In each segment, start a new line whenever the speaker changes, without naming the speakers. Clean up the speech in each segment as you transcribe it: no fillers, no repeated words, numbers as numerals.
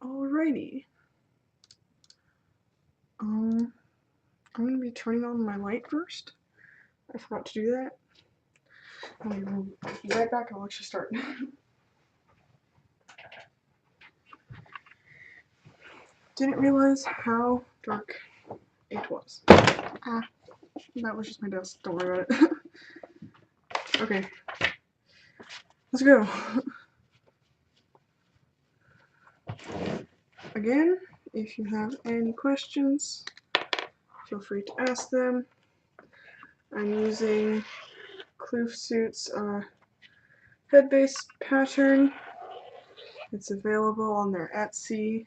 Alrighty. I'm going to be turning on my light first. I forgot to do that. I'll be right back and I'll actually start. Didn't realize how dark it was. Ah, that was just my desk. Don't worry about it. Okay. Let's go. Again, if you have any questions, feel free to ask them. I'm using Fursuit's head-based pattern. It's available on their Etsy.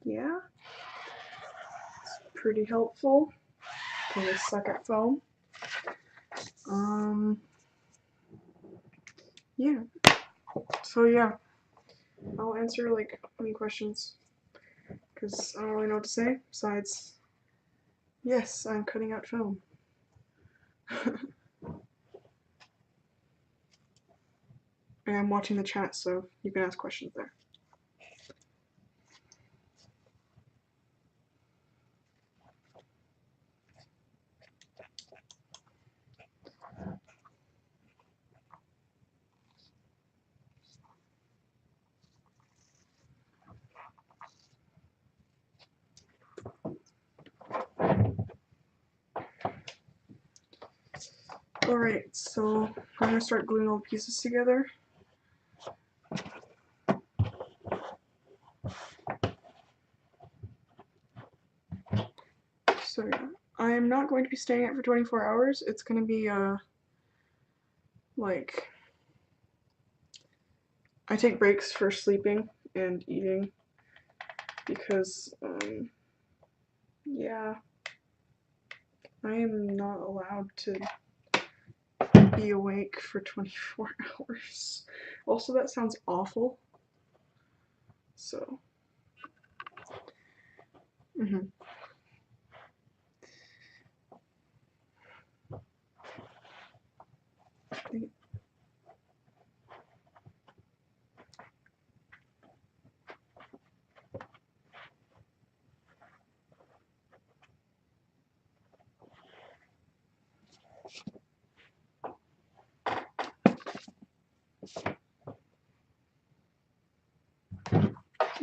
Yeah, it's pretty helpful because I suck at foam. Yeah. So yeah, I'll answer like any questions because I don't really know what to say besides, yes, I'm cutting out foam. And I'm watching the chat, so you can ask questions there. Alright, so I'm going to start gluing all the pieces together. So yeah, I am not going to be staying out for 24 hours. It's going to be like, I take breaks for sleeping and eating because yeah, I am not allowed to be awake for 24 hours. Also, that sounds awful. So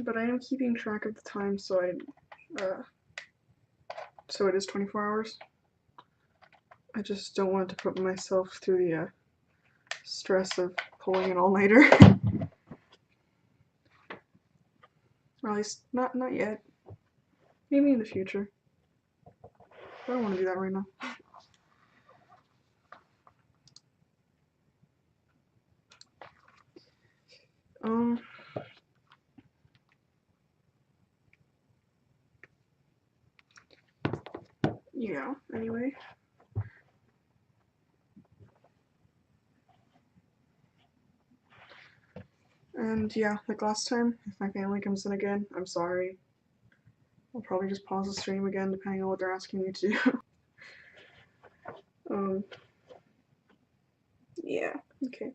but I am keeping track of the time, so so it is 24 hours. I just don't want to put myself through the stress of pulling an all-nighter. Or at least not yet. Maybe in the future. I don't want to do that right now. Yeah, anyway. And yeah, like last time, if my family comes in again, I'm sorry. I'll probably just pause the stream again depending on what they're asking me to do. Yeah, okay.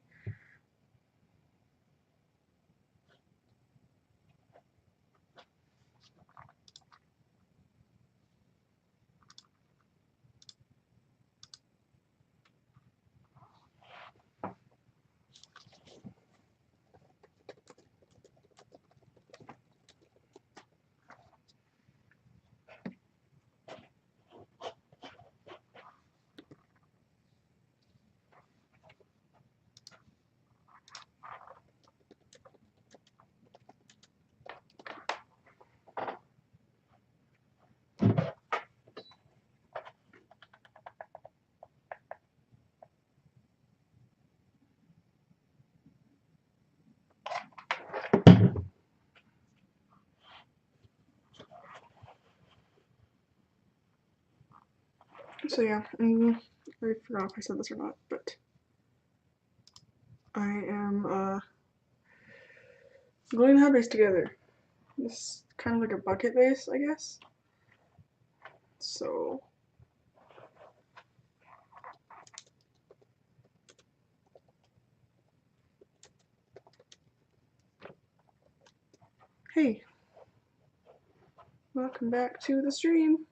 So yeah, I forgot if I said this or not, but I am gluing the head base together. This is kind of like a bucket base, I guess. So Hey, welcome back to the stream.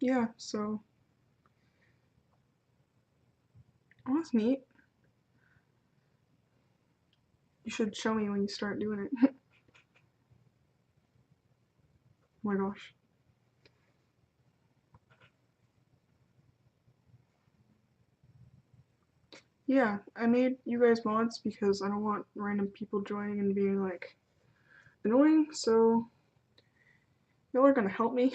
Yeah, so oh, that's neat. You should show me when you start doing it. Oh my gosh. Yeah, I made you guys mods because I don't want random people joining and being like annoying, so y'all are gonna help me.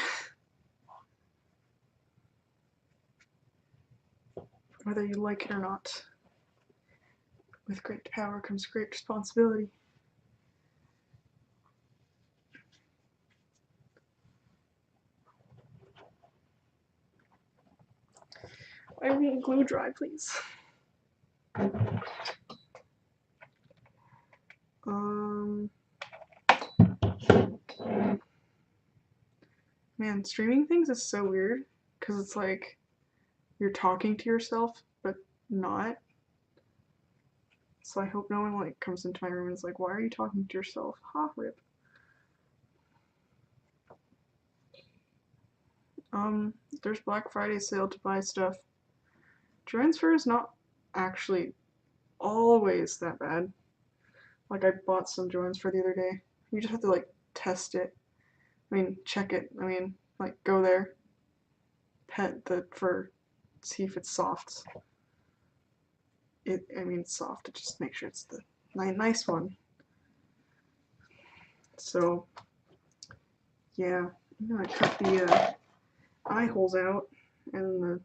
Whether you like it or not. With great power comes great responsibility. I need glue dry, please. Man, streaming things is so weird because it's like you're talking to yourself, but not. So I hope no one like comes into my room and is like, "Why are you talking to yourself?" Ha, rip. There's Black Friday sale to buy stuff. Transfer is not actually always that bad. Like I bought some joints for the other day. You just have to like test it. I mean, check it. I mean, like go there, pet the fur, see if it's soft. I mean, it's soft. Just make sure it's the nice one. So, yeah, I cut the eye holes out and the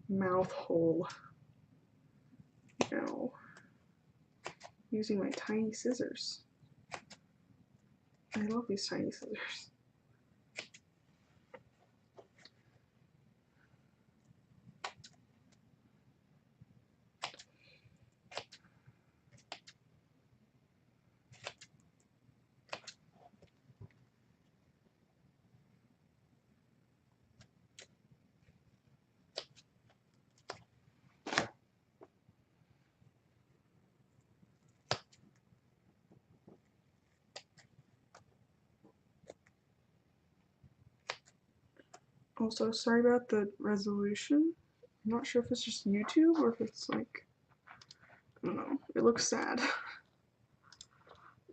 mouth hole. Now, using my tiny scissors. I love these tiny scissors. Also, sorry about the resolution. I'm not sure if it's just YouTube or if it's like, I don't know. It looks sad.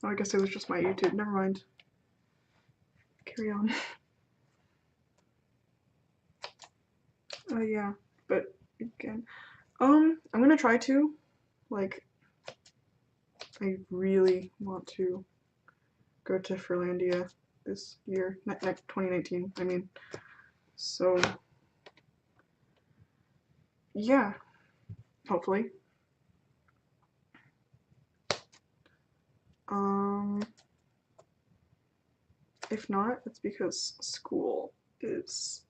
Oh, I guess it was just my YouTube. Never mind. Carry on. Oh yeah, but again, I'm gonna try to, like, I really want to go to Furlandia this year, 2019. I mean, so yeah, hopefully. If not, it's because school is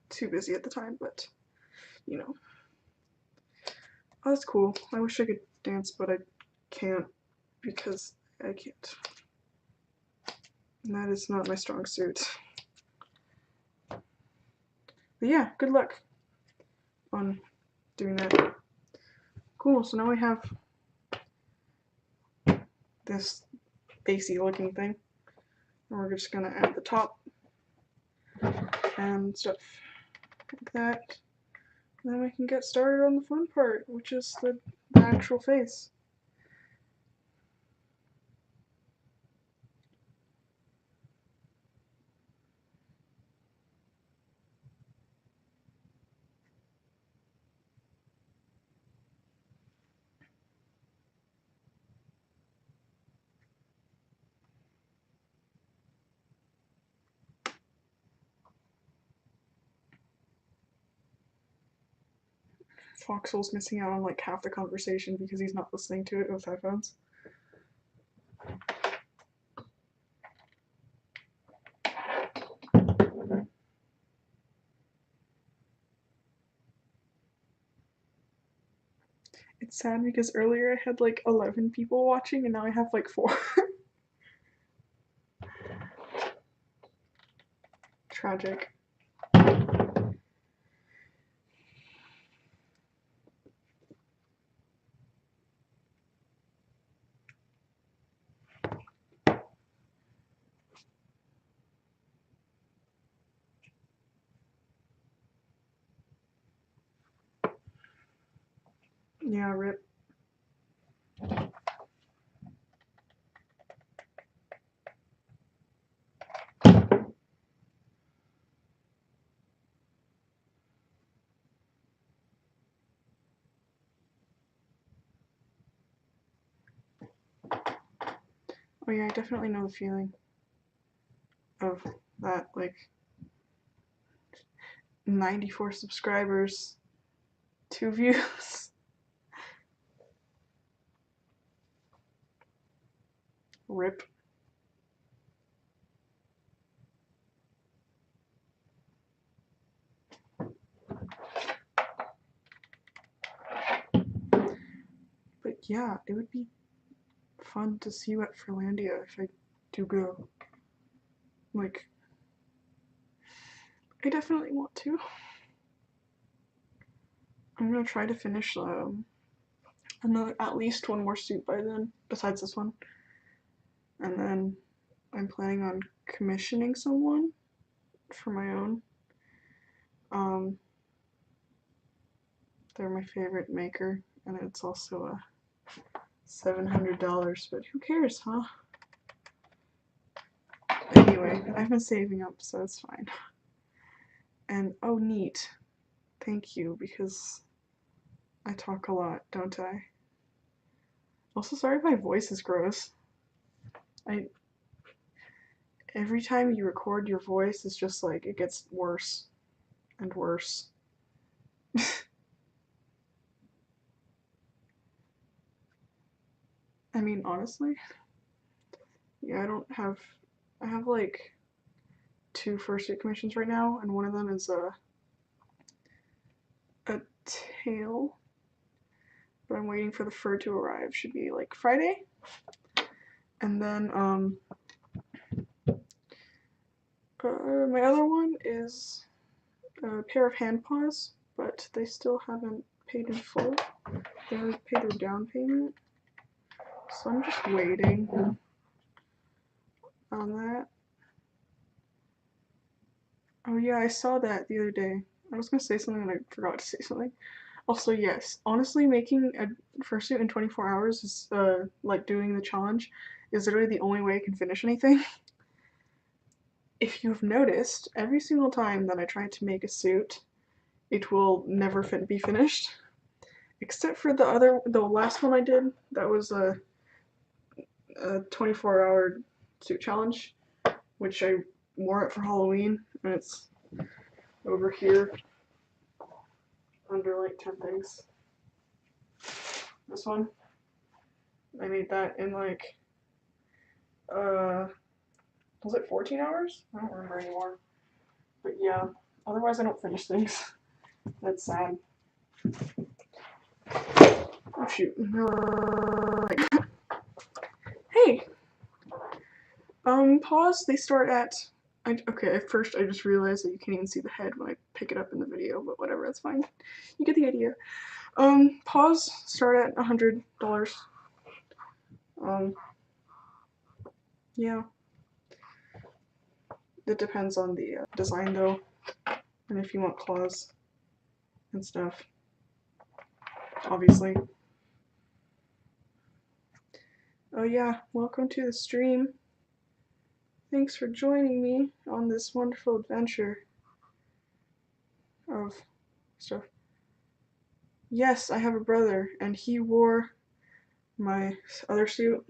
too busy at the time, but you know. Oh, that's cool. I wish I could dance, but I can't because I can't. And that is not my strong suit. But yeah, good luck on doing that. Cool, so now we have this bassy looking thing. And we're just gonna add the top and stuff like that. And then we can get started on the fun part, which is the actual face. Foxhole's missing out on like half the conversation because he's not listening to it with headphones. sad because earlier I had like 11 people watching and now I have like 4. Tragic. Yeah, rip. Oh yeah, I definitely know the feeling of that, like 94 subscribers, 2 views. Rip. But yeah, it would be fun to see you at Furlandia if I do go. Like, I definitely want to. I'm gonna try to finish another, at least one more suit by then, besides this one. And then I'm planning on commissioning someone for my own. They're my favorite maker, and it's also a $700, but who cares, huh? Anyway, I've been saving up, so it's fine. And oh, neat. Thank you, because I talk a lot, don't I? Also, sorry if my voice is gross. Every time you record your voice, it's just like, it gets worse and worse. I mean, honestly, yeah, I have like 2 fursuit commissions right now, and one of them is a tail, but I'm waiting for the fur to arrive. Should be like Friday. And then my other one is a pair of hand paws, but they still haven't paid in full. They haven't paid their down payment, so I'm just waiting on that. Oh yeah, I saw that the other day. I was gonna say something and I forgot to say something. Also, yes, honestly, making a fursuit in 24 hours is like doing the challenge is literally the only way I can finish anything. If you've noticed, every single time that I try to make a suit, it will never be finished. Except for the last one I did, that was a 24-hour suit challenge, which I wore it for Halloween, and it's over here under like 10 things. This one, I made that in like, was it 14 hours? I don't remember anymore. But yeah, otherwise I don't finish things. That's sad. Oh shoot. Hey! Pause, they start at, okay, at first I just realized that you can't even see the head when I pick it up in the video, but whatever, that's fine. You get the idea. Pause start at $100. Yeah. It depends on the design though, and if you want claws and stuff, obviously. Oh yeah, welcome to the stream. Thanks for joining me on this wonderful adventure of stuff. Yes, I have a brother, and he wore my other suit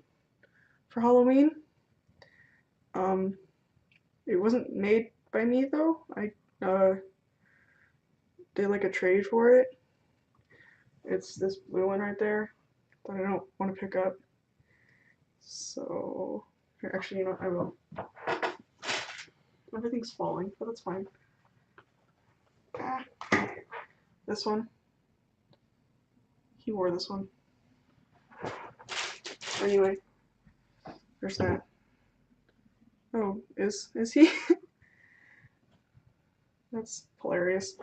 for Halloween. It wasn't made by me though. I did like a trade for it. It's this blue one right there that I don't want to pick up. So, here, actually, you know what, I will. Everything's falling, but that's fine. Ah. This one. He wore this one. Anyway, there's that. Oh, is he? That's hilarious.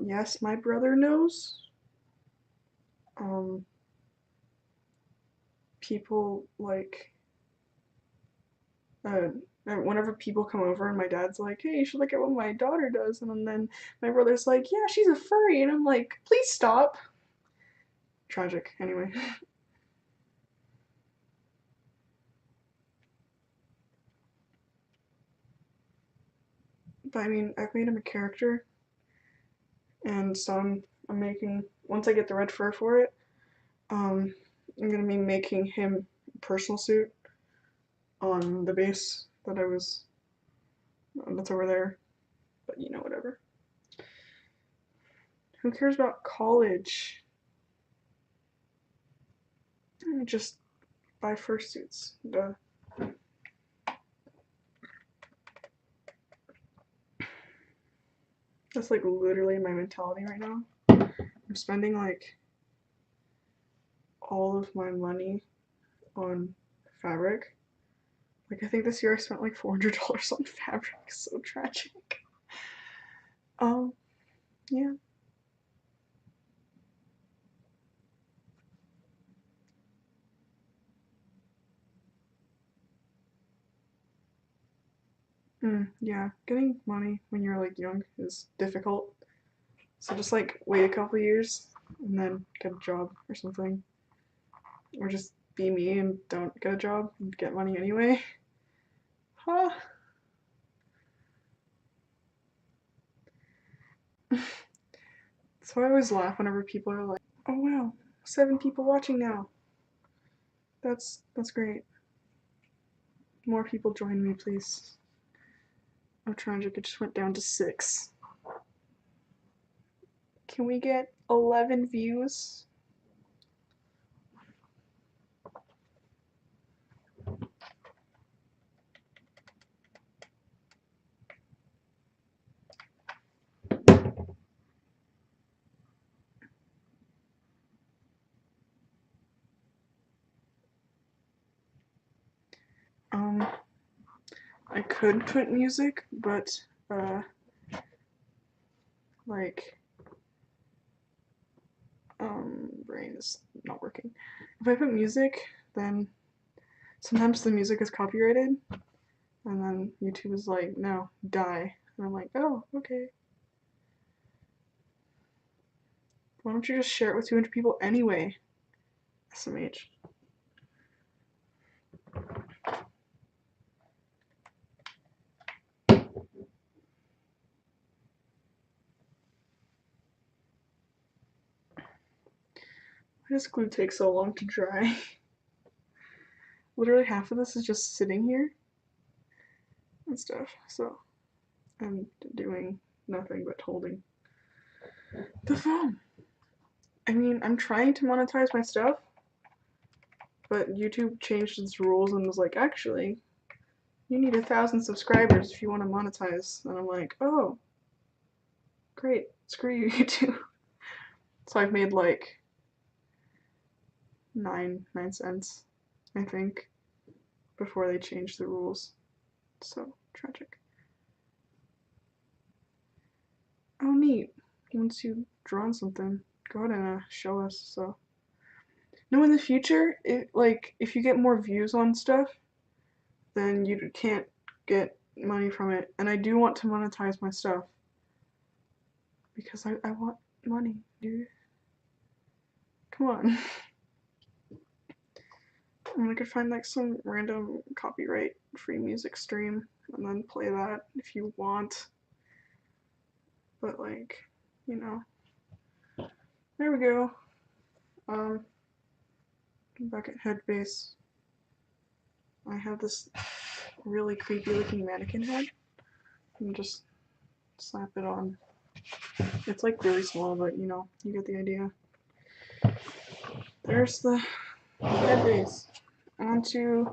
Yes, my brother knows. People like, whenever people come over and my dad's like, hey, you should look at what my daughter does, and then my brother's like, yeah, she's a furry, and I'm like, please stop. Tragic, anyway. But I mean, I've made him a character, and so I'm making, once I get the red fur for it, I'm gonna be making him a personal suit on the base that that's over there. But you know, whatever. Who cares about college? Just buy fursuits. Duh. That's like literally my mentality right now. I'm spending like all of my money on fabric. Like I think this year I spent like $400 on fabric. So tragic. Yeah. Yeah, getting money when you're like young is difficult. So just like wait a couple years and then get a job or something. Or just be me and don't get a job and get money anyway. Huh? So I always laugh whenever people are like, oh wow, 7 people watching now. That's great. More people join me, please. I'm trying to, it just went down to 6. Can we get 11 views? I could put music, but like brain is not working. If I put music, then sometimes the music is copyrighted, and then YouTube is like, no, die. And I'm like, oh, okay. Why don't you just share it with 200 people anyway? SMH. Why does glue take so long to dry? Literally half of this is just sitting here and stuff, so I'm doing nothing but holding the phone. I mean, I'm trying to monetize my stuff, but YouTube changed its rules and was like, actually, you need 1,000 subscribers if you want to monetize. And I'm like, oh, great, screw you, YouTube. So I've made like 9 cents, I think, before they changed the rules. So tragic. Oh, neat. Once you've drawn something, go ahead and show us. So, no, in the future, if you get more views on stuff, then you can't get money from it. And I do want to monetize my stuff because I want money, dude. Come on. And I could find like some random copyright free music stream and then play that if you want. But like, you know. There we go. Back at head base. I have this really creepy looking mannequin head. And just slap it on. It's like really small, but you know, you get the idea. There's the head base. On to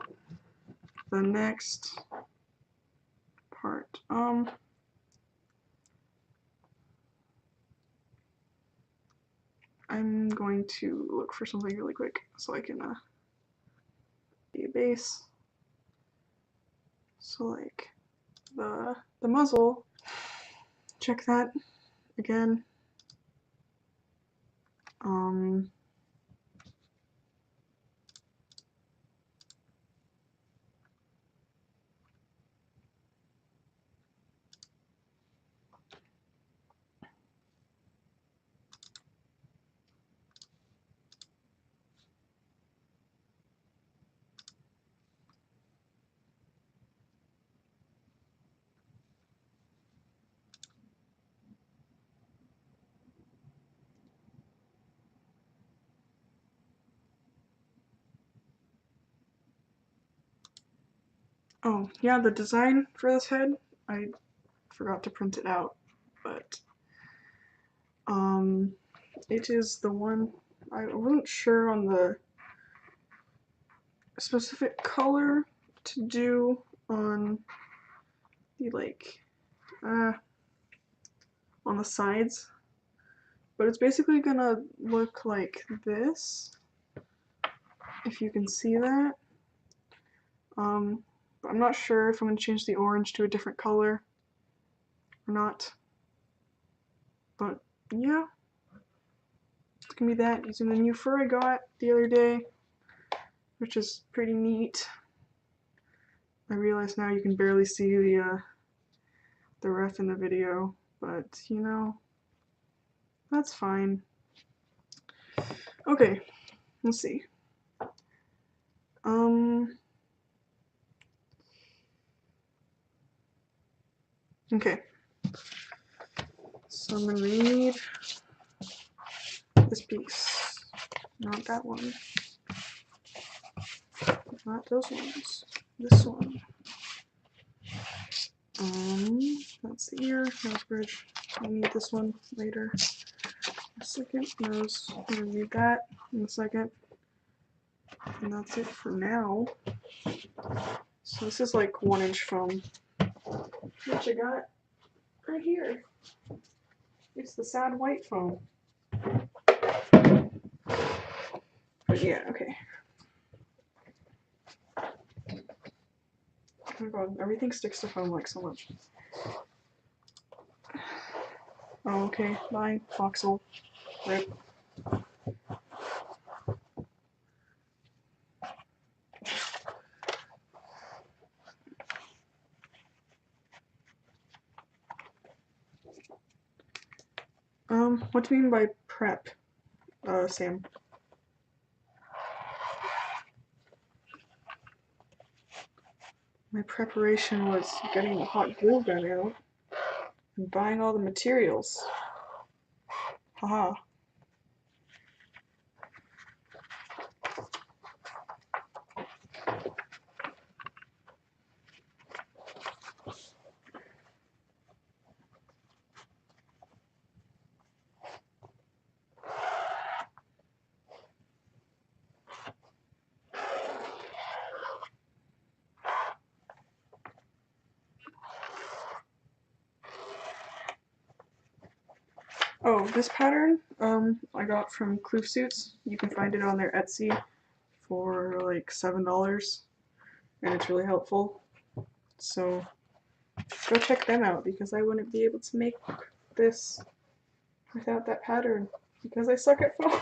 the next part. I'm going to look for something really quick so I can be a base. So like the muzzle, check that again. Oh, yeah, the design for this head, I forgot to print it out, but it is the one. I wasn't sure on the specific color to do on the on the sides, but it's basically gonna look like this, if you can see that. But I'm not sure if I'm gonna change the orange to a different color or not, but yeah, it's gonna be that using the new fur I got the other day, which is pretty neat. I realize now you can barely see the ref in the video, but you know, that's fine. Okay, let's see. Okay. So I'm gonna need this piece. Not that one. Not those ones. This one. That's the ear, nose bridge. I need this one later. A second nose. I'm gonna need that in a second. And that's it for now. So this is like 1-inch foam, which I got right here. It's the sad white foam. But yeah, okay. Oh my god, everything sticks to foam like so much. Oh, okay, bye, voxel. Rip. What do you mean by prep, Sam? My preparation was getting the hot glue gun out and buying all the materials. Haha. Oh, this pattern, I got from Fursuit. You can find it on their Etsy for like $7, and it's really helpful. So go check them out because I wouldn't be able to make this without that pattern because I suck at foam.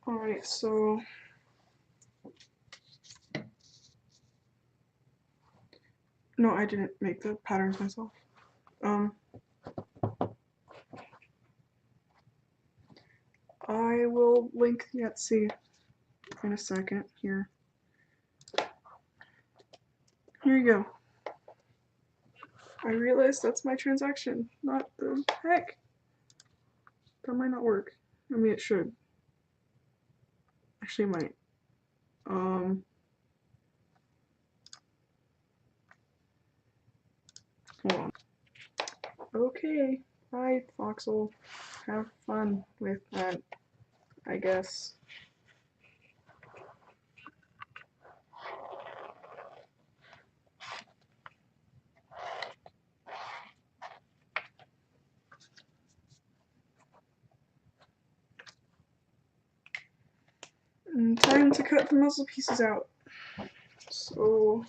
Alright, so no, I didn't make the patterns myself. link the Etsy in a second here. Here you go. I realized that's my transaction. Not the heck. That might not work. I mean, it should. Actually, it might. Hold on. Okay. Bye, Foxel. Have fun with that, I guess. And time to cut the muzzle pieces out. So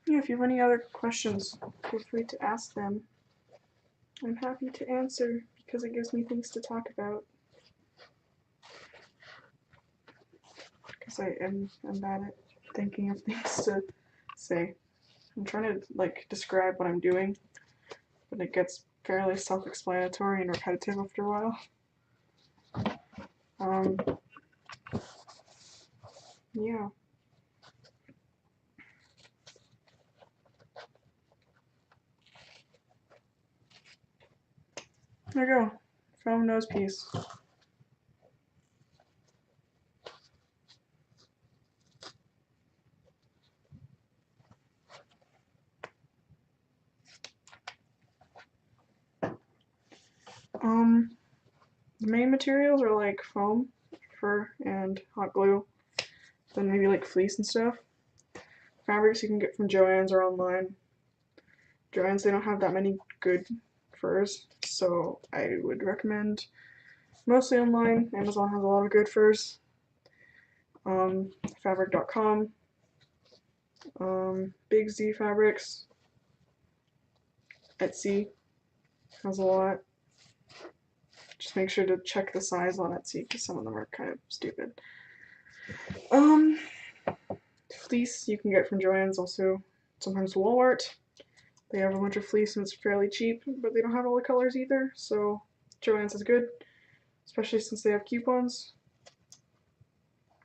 yeah, if you have any other questions, feel free to ask them. I'm happy to answer because it gives me things to talk about. Because I'm bad at thinking of things to say. I'm trying to like describe what I'm doing, but it gets fairly self-explanatory and repetitive after a while. Yeah. There you go. Foam nose piece. The main materials are like foam, fur, and hot glue. Then maybe like fleece and stuff. Fabrics you can get from Joann's or online. Joann's, they don't have that many good furs, so I would recommend mostly online. Amazon has a lot of good furs. Fabric.com, Big Z Fabrics, Etsy has a lot. Just make sure to check the size on Etsy because some of them are kind of stupid. Fleece you can get from Joann's also. Sometimes Walmart. They have a bunch of fleece and it's fairly cheap, but they don't have all the colors either, so Joann's is good, especially since they have coupons.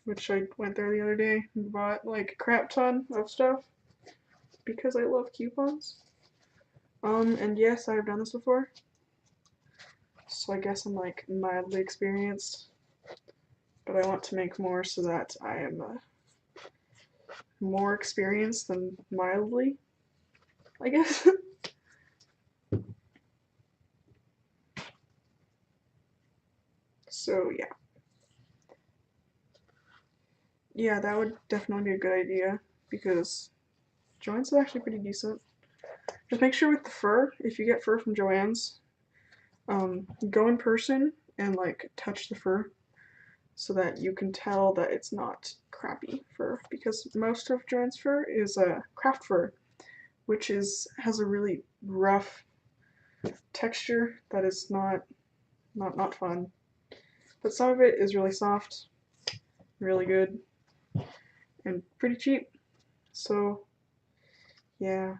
Which I went there the other day and bought like a crap ton of stuff because I love coupons. And yes, I've done this before, so I guess I'm like mildly experienced, but I want to make more so that I am more experienced than mildly, I guess. So yeah. Yeah, that would definitely be a good idea because Joann's is actually pretty decent. Just make sure with the fur, if you get fur from Joann's, go in person and like touch the fur so that you can tell that it's not crappy fur, because most of Joann's fur is craft fur, which has a really rough texture that is not fun. But some of it is really soft, really good, and pretty cheap. So yeah.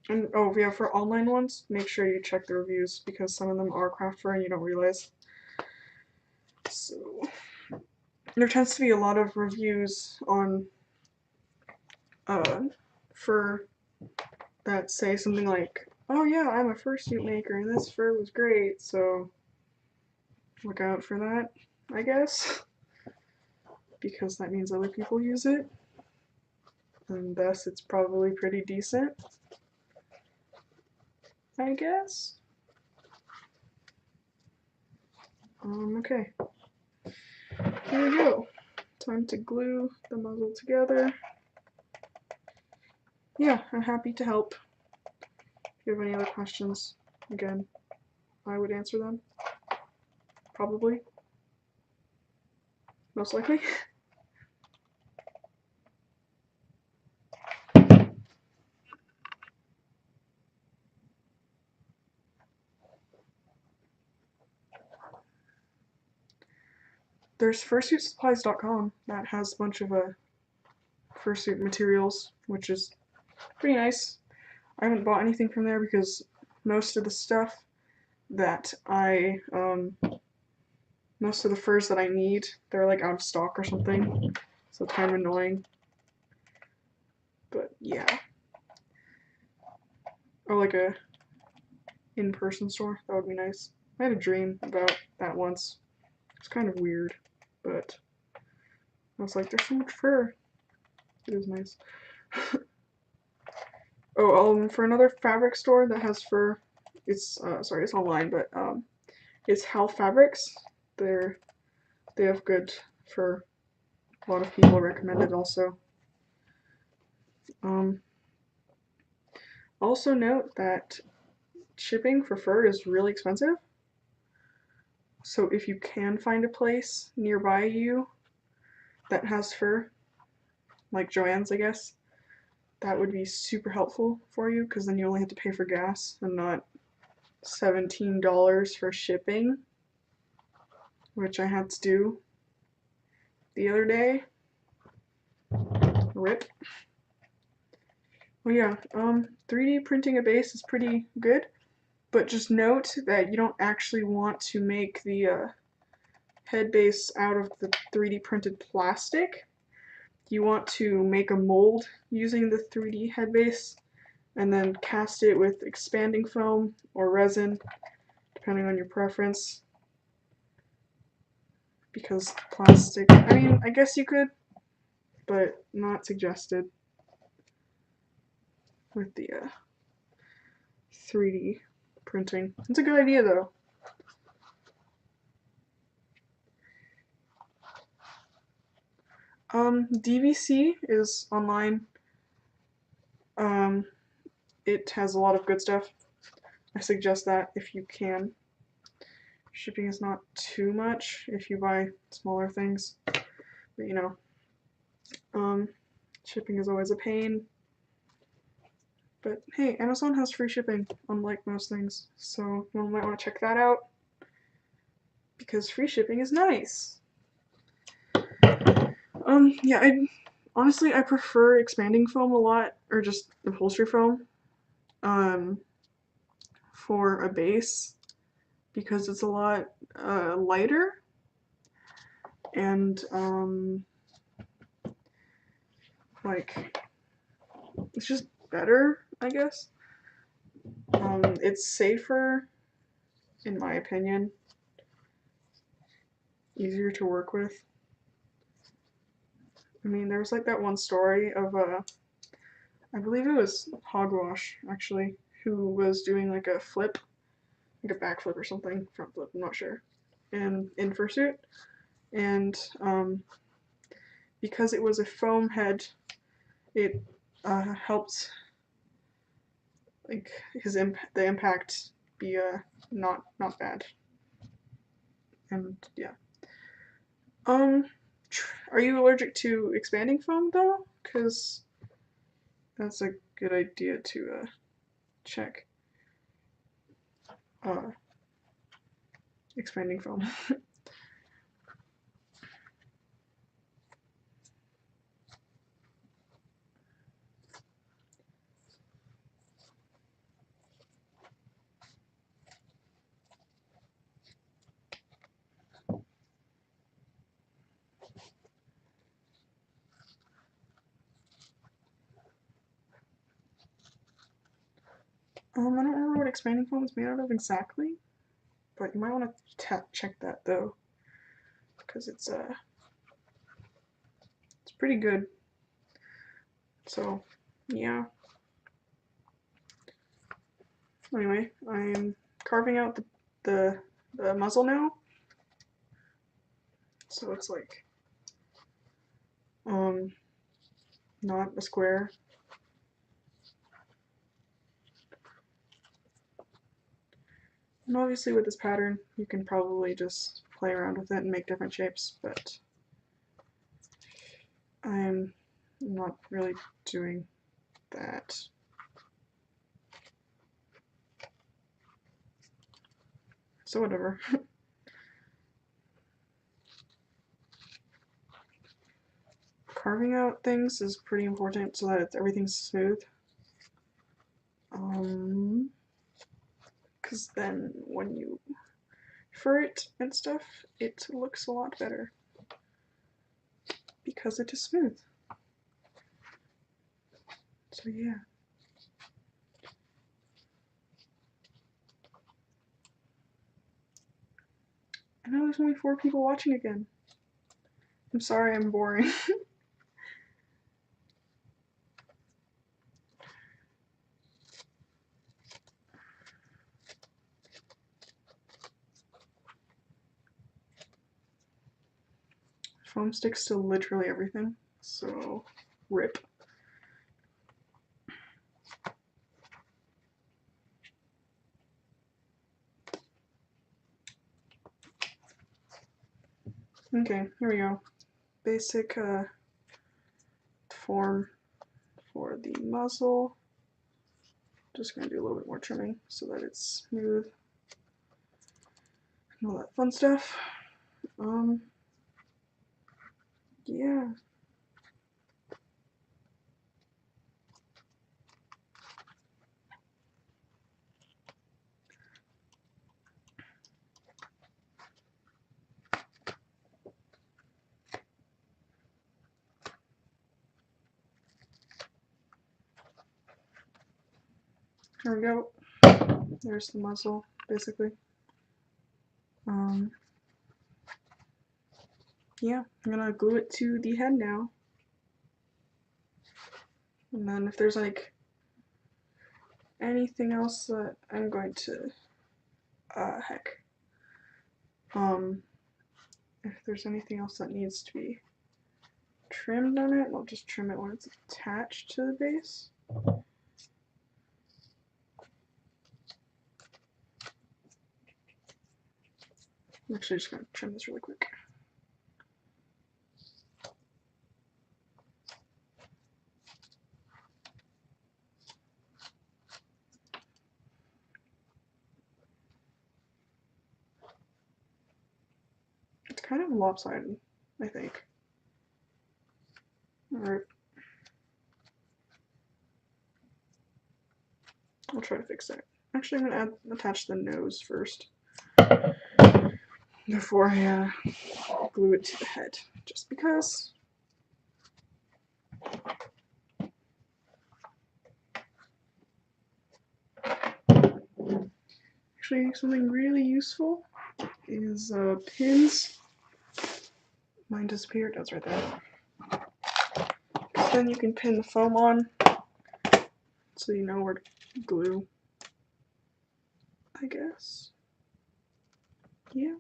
And oh yeah, for online ones, make sure you check the reviews because some of them are craft fur and you don't realize. So there tends to be a lot of reviews on fur that say something like, "Oh yeah, I'm a fursuit maker and this fur was great," so look out for that, I guess, because that means other people use it, and thus it's probably pretty decent, I guess. Okay. Here we go. Time to glue the muzzle together. yeah, I'm happy to help. If you have any other questions, again, I would answer them. Probably. Most likely. There's fursuitsupplies.com that has a bunch of fursuit materials, which is pretty nice. I haven't bought anything from there because most of the stuff that most of the furs that I need, they're like out of stock or something, so it's kind of annoying. But yeah. Or like a in-person store, that would be nice. I had a dream about that once. It's kind of weird, but I was like, there's so much fur. It is nice. Oh, for another fabric store that has fur, it's sorry, it's online, but it's Hal Fabrics. They have good fur. A lot of people recommend it also. Also note that shipping for fur is really expensive. So if you can find a place nearby you that has fur, like Joann's, I guess, that would be super helpful for you because then you only have to pay for gas and not $17 for shipping, which I had to do the other day. RIP. Well, yeah, 3D printing a base is pretty good, but just note that you don't actually want to make the head base out of the 3D printed plastic. You want to make a mold using the 3D head base and then cast it with expanding foam or resin, depending on your preference. Because plastic, I mean, I guess you could, but not suggested with the 3D printing. It's a good idea though. DVC is online. It has a lot of good stuff. I suggest that if you can. Shipping is not too much if you buy smaller things, but you know, shipping is always a pain. But hey, Amazon has free shipping, unlike most things, so you might want to check that out because free shipping is nice. Yeah, honestly I prefer expanding foam a lot, or just upholstery foam, for a base because it's a lot lighter and like it's just better, I guess. It's safer, in my opinion, easier to work with. I mean, there was like that one story of I believe it was Hogwash actually, who was doing like a flip, like a backflip or something, front flip, I'm not sure, in Fursuit, and because it was a foam head, it helped like the impact be not bad, and yeah. Are you allergic to expanding foam though? Because that's a good idea to check. Expanding foam. I don't remember what expanding foam is made out of exactly, but you might want to check that though, because it's pretty good. So yeah. Anyway, I'm carving out the muzzle now, so it's like not a square, And obviously with this pattern, you can probably just play around with it and make different shapes, but I'm not really doing that. So whatever. Carving out things is pretty important so that everything's smooth. Because then when you fur it and stuff, it looks a lot better. Because it is smooth. So yeah. I know there's only 4 people watching again. I'm sorry I'm boring. Foam sticks to literally everything, so rip. Okay, here we go. Basic form for the muzzle. Just gonna do a little bit more trimming so that it's smooth and all that fun stuff. Yeah. There we go. There's the muzzle, basically. Yeah, I'm gonna glue it to the head now. And then if there's like anything else that I'm going to, if there's anything else that needs to be trimmed on it, I'll just trim it when it's attached to the base. I'm actually just going to trim this really quick. It's kind of lopsided, I think. Alright. I'll try to fix that. Actually, I'm going to attach the nose first before I glue it to the head, just because. Actually, something really useful is pins. Mine disappeared. That's right there. Then you can pin the foam on, so you know where to glue. I guess. Yeah.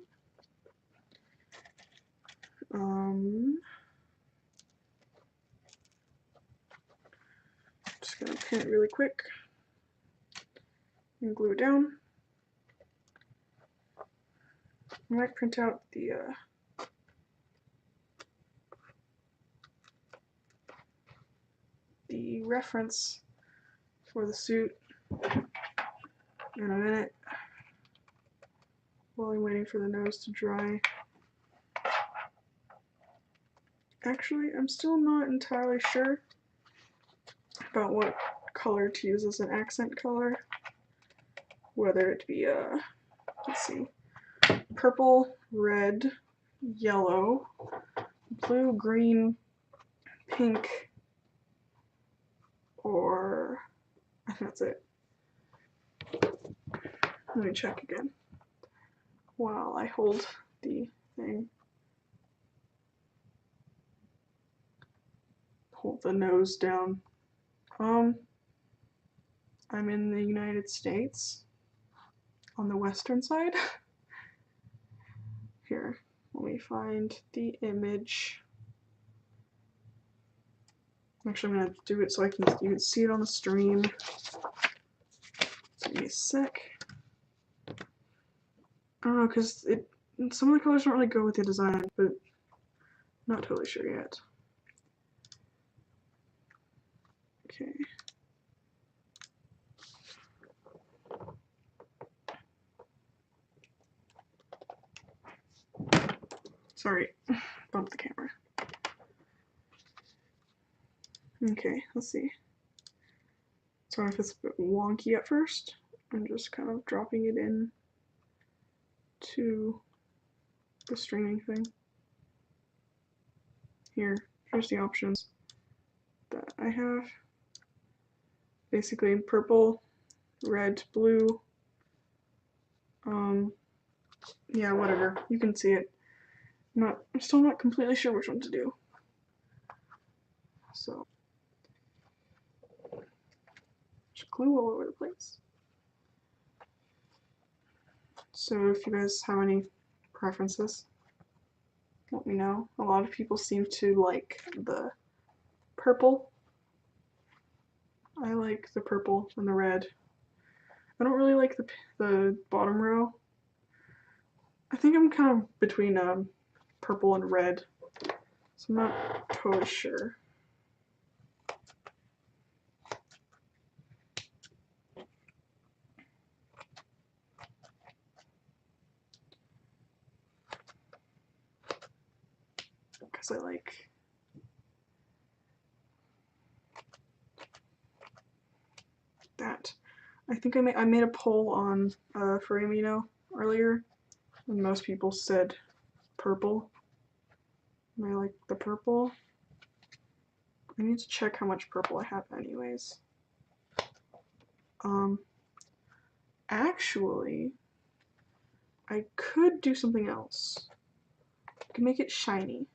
Just gonna pin it really quick and glue it down. I might print out the reference for the suit in a minute while I'm waiting for the nose to dry. Actually, I'm still not entirely sure about what color to use as an accent color. Whether it be let's see, purple, red, yellow, blue, green, pink, or I think that's it. Let me check again while I hold the thing. Hold the nose down. I'm in the United States on the western side. Here, let me find the image. Actually, I'm gonna do it so you can see it on the stream. So give me a sec. don't know, because some of the colors don't really go with the design, but not totally sure yet. Okay. Sorry, bumped the camera. Okay, let's see. Sorry if it's a bit wonky at first. I'm just kind of dropping it in to the stringing thing. Here's the options that I have. Basically purple, red, blue, yeah, whatever. You can see it. I'm still not completely sure which one to do. So just glue all over the place. So if you guys have any preferences, let me know. A lot of people seem to like the purple. I like the purple and the red. I don't really like the bottom row. I think I'm kind of between purple and red, so I'm not totally sure. Because I like that. I think I made a poll on Fursuit earlier, and most people said purple. And I like the purple. I need to check how much purple I have anyways. Actually, I could do something else. I could make it shiny.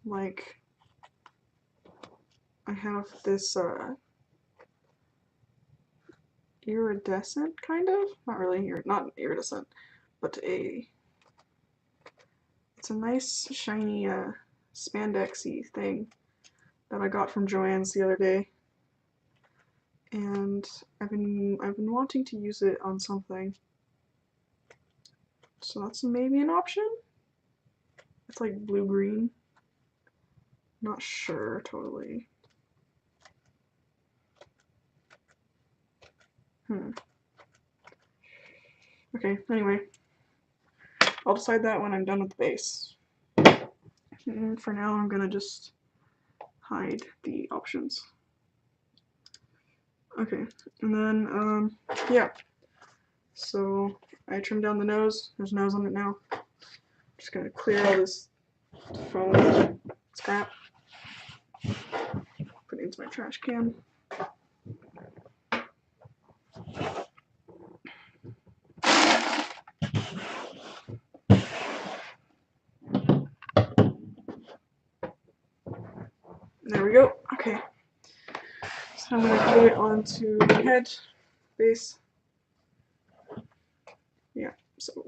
Like, I have this iridescent kind of, not really, not iridescent, but it's a nice shiny spandexy thing that I got from Joann's the other day, and I've been wanting to use it on something, so that's maybe an option. It's like blue-green, not sure totally. Okay, anyway, I'll decide that when I'm done with the base. And for now, I'm gonna just hide the options. Okay, and then, yeah. So I trimmed down the nose. There's a nose on it now. I'm just gonna clear all this foam scrap. Put it into my trash can. There we go. Okay. So I'm gonna glue it onto the head, base. Yeah, so.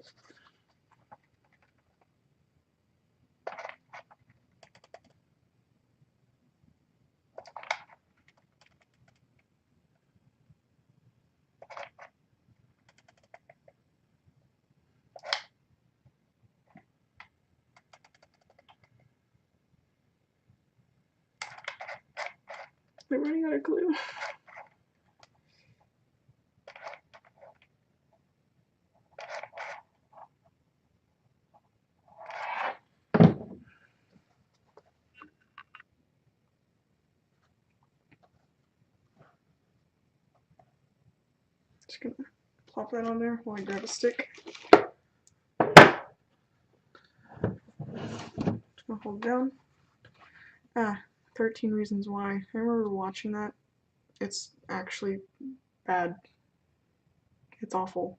We're running out of glue. Just gonna plop that on there while I grab a stick. Just gonna hold it down. 13 Reasons Why. I remember watching that. It's actually bad. It's awful.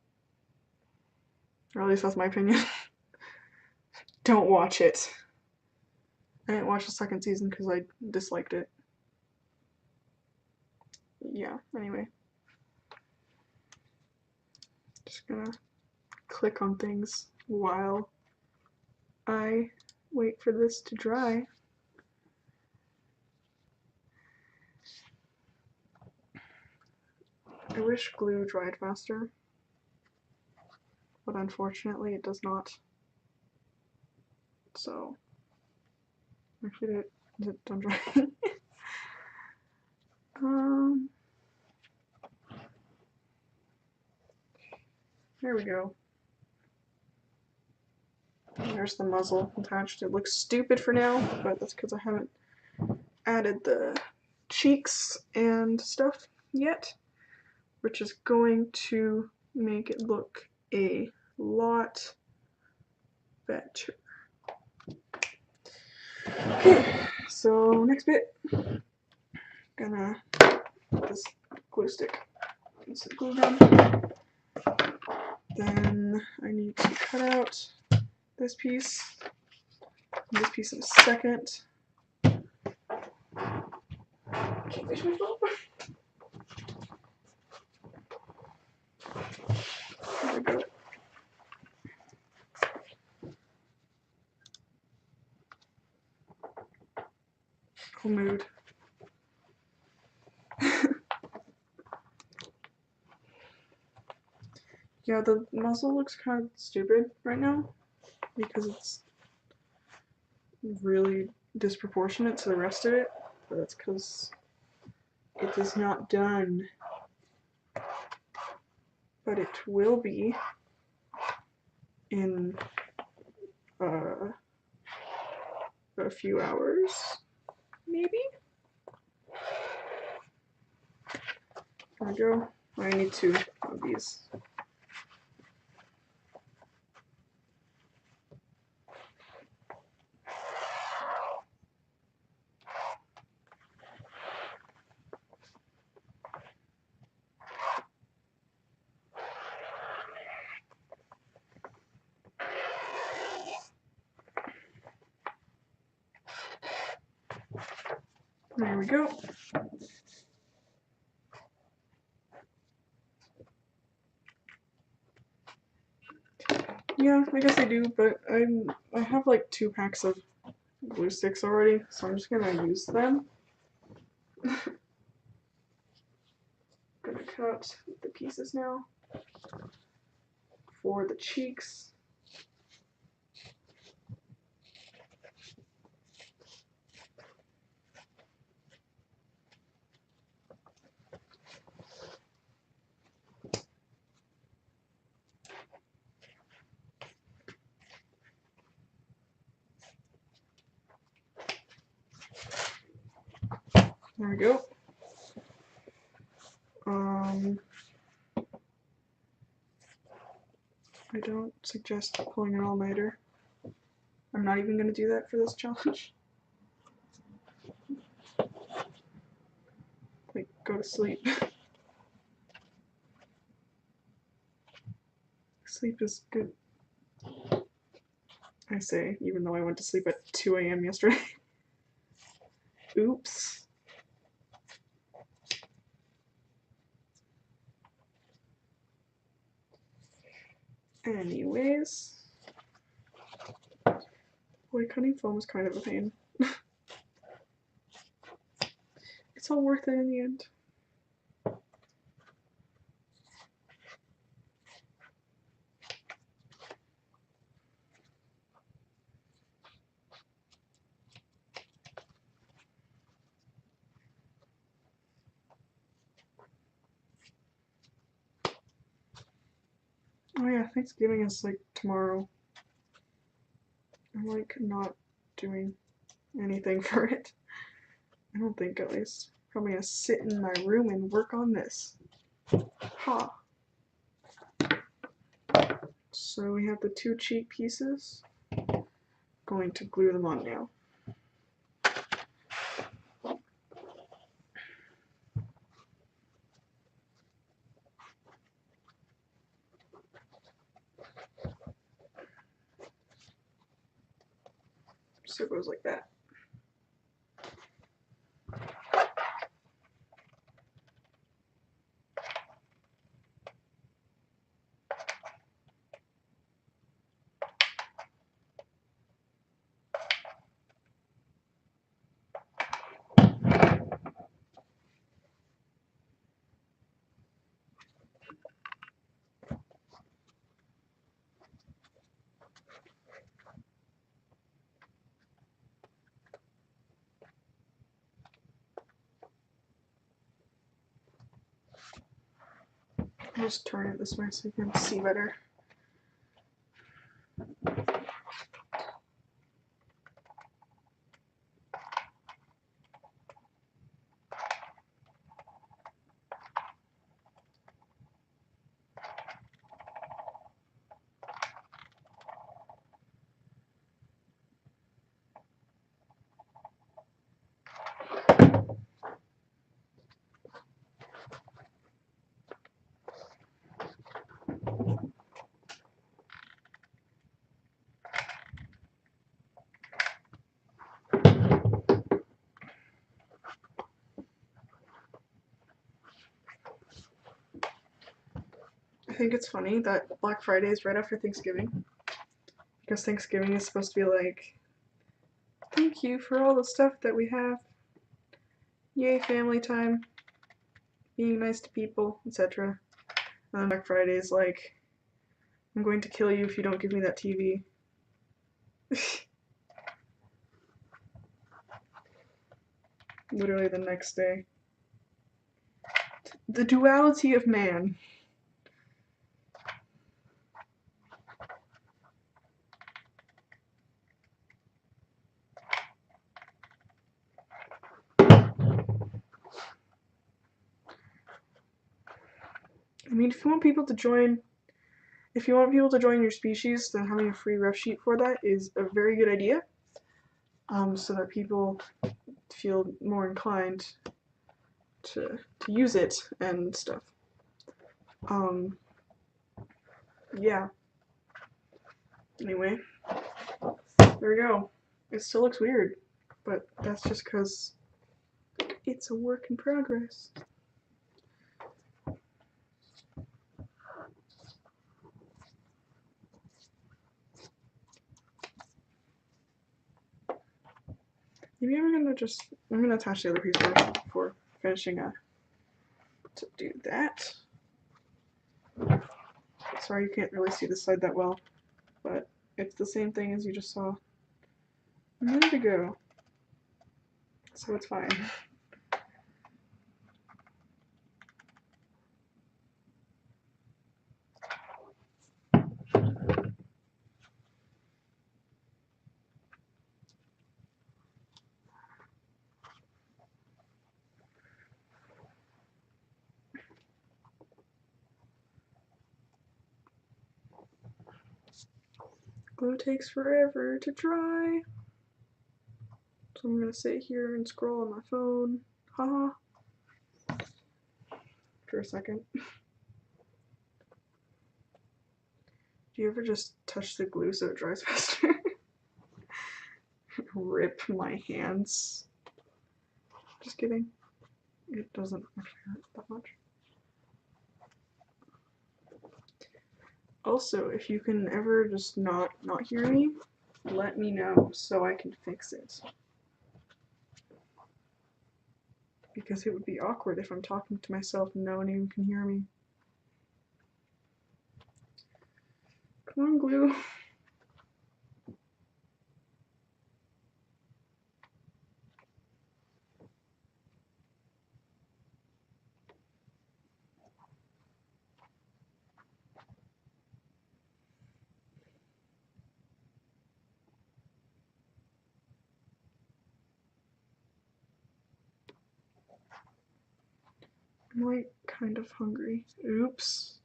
Or at least that's my opinion. Don't watch it. I didn't watch the second season because I disliked it. Yeah, anyway. Just gonna click on things while I wait for this to dry. I wish glue dried faster, but unfortunately it does not. So, actually, is it done drying? There we go. And there's the muzzle attached. It looks stupid for now, but that's because I haven't added the cheeks and stuff yet, which is going to make it look a lot better. Okay, so next bit, gonna put this glue stick in some glue gun. Then I need to cut out this piece and this piece in a second. Can't reach my phone. There we go. Cool mood. Yeah, the muzzle looks kind of stupid right now because it's really disproportionate to the rest of it, but that's because it is not done. But it will be in a few hours, maybe? There we go. I need two of these. There we go. Yeah, I guess I do, but I have like 2 packs of glue sticks already, so I'm just gonna use them. Gonna cut the pieces now for the cheeks. There we go. I don't suggest pulling an all-nighter. I'm not even gonna do that for this challenge. Like, go to sleep. Sleep is good. I say, even though I went to sleep at 2 AM yesterday. Oops. Anyways. Boy, cutting foam is kind of a pain. It's all worth it in the end. Oh yeah, Thanksgiving is like tomorrow. I'm like not doing anything for it. I don't think, at least. Probably gonna sit in my room and work on this. Ha! So we have the 2 cheek pieces. Going to glue them on now. So it goes like that. I'll just turn it this way so you can see better. I think it's funny that Black Friday is right after Thanksgiving, because Thanksgiving is supposed to be like, thank you for all the stuff that we have, yay family time, being nice to people, etc. And then Black Friday is like, I'm going to kill you if you don't give me that TV. Literally the next day. The duality of man. I mean, if you want people to join your species, then having a free ref sheet for that is a very good idea. So that people feel more inclined to use it and stuff. Yeah. Anyway, there we go. It still looks weird, but that's just because it's a work in progress. Maybe I'm gonna attach the other piece first before finishing to do that. Sorry you can't really see this side that well, but it's the same thing as you just saw a minute ago, so it's fine. Glue takes forever to dry, so I'm gonna sit here and scroll on my phone, haha, for a second. Do you ever just touch the glue so it dries faster? Rip my hands. Just kidding. It doesn't actually hurt that much. Also, if you can ever just not hear me, let me know so I can fix it. Because it would be awkward if I'm talking to myself and no one even can hear me. Come on, glue. I'm like kind of hungry. Oops.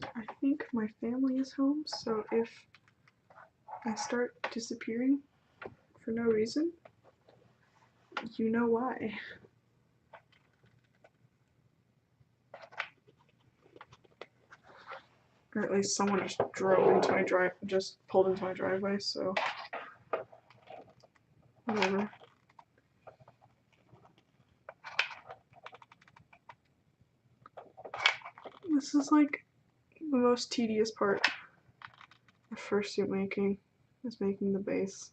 I think my family is home, so if I start disappearing for no reason, you know why. Or at least someone just pulled into my driveway, so whatever. This is like the most tedious part of fursuit making, is making the base.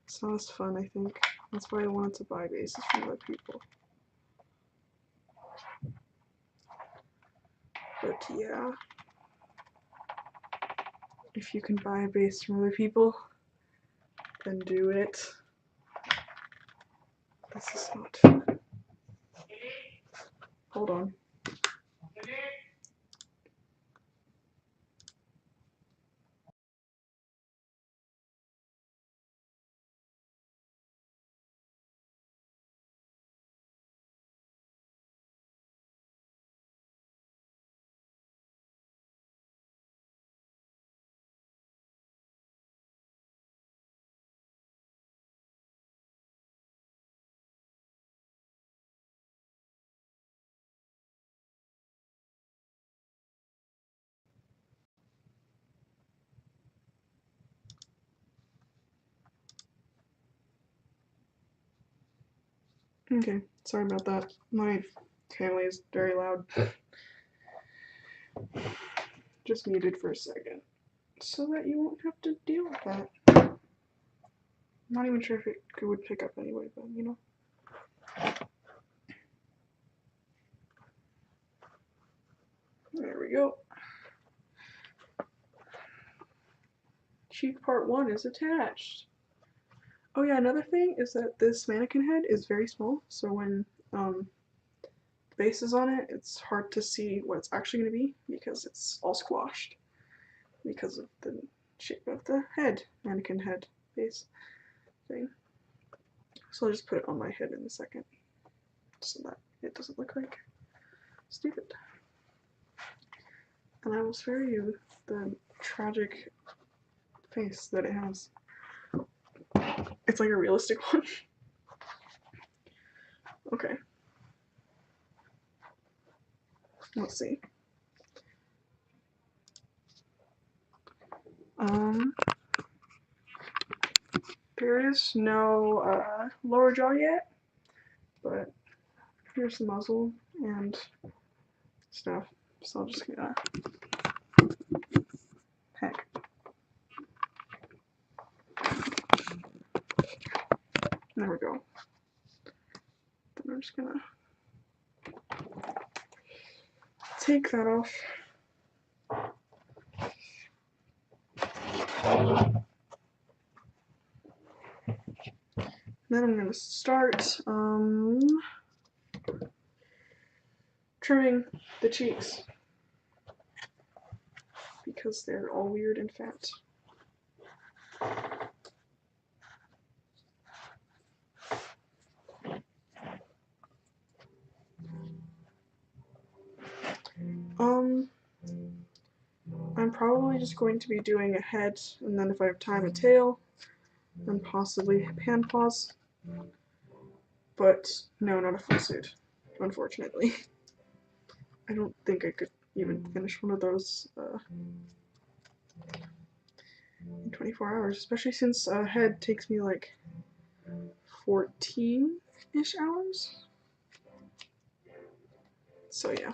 It's not as fun, I think. That's why I wanted to buy bases from other people. But yeah, if you can buy a base from other people, then do it. This is not. Hold on. Okay, sorry about that. My family is very loud. Just muted for a second, so that you won't have to deal with that. I'm not even sure if it would pick up anyway, but you know. There we go. Cheek part 1 is attached. Oh yeah, another thing is that this mannequin head is very small, so when the base is on it, it's hard to see what it's actually going to be because it's all squashed because of the shape of the head, mannequin head base thing. So I'll just put it on my head in a second so that it doesn't look like stupid. And I will spare you the tragic face that it has. It's like a realistic one. Okay. Let's see. There is no lower jaw yet, but here's the muzzle and stuff. So I'll just heck. There we go. Then I'm just gonna take that off. Then I'm gonna start trimming the cheeks because they're all weird and fat. I'm probably just going to be doing a head, and then if I have time, a tail, and possibly hand paws. But no, not a fursuit, unfortunately. I don't think I could even finish one of those in 24 hours, especially since a head takes me like 14-ish hours. So yeah.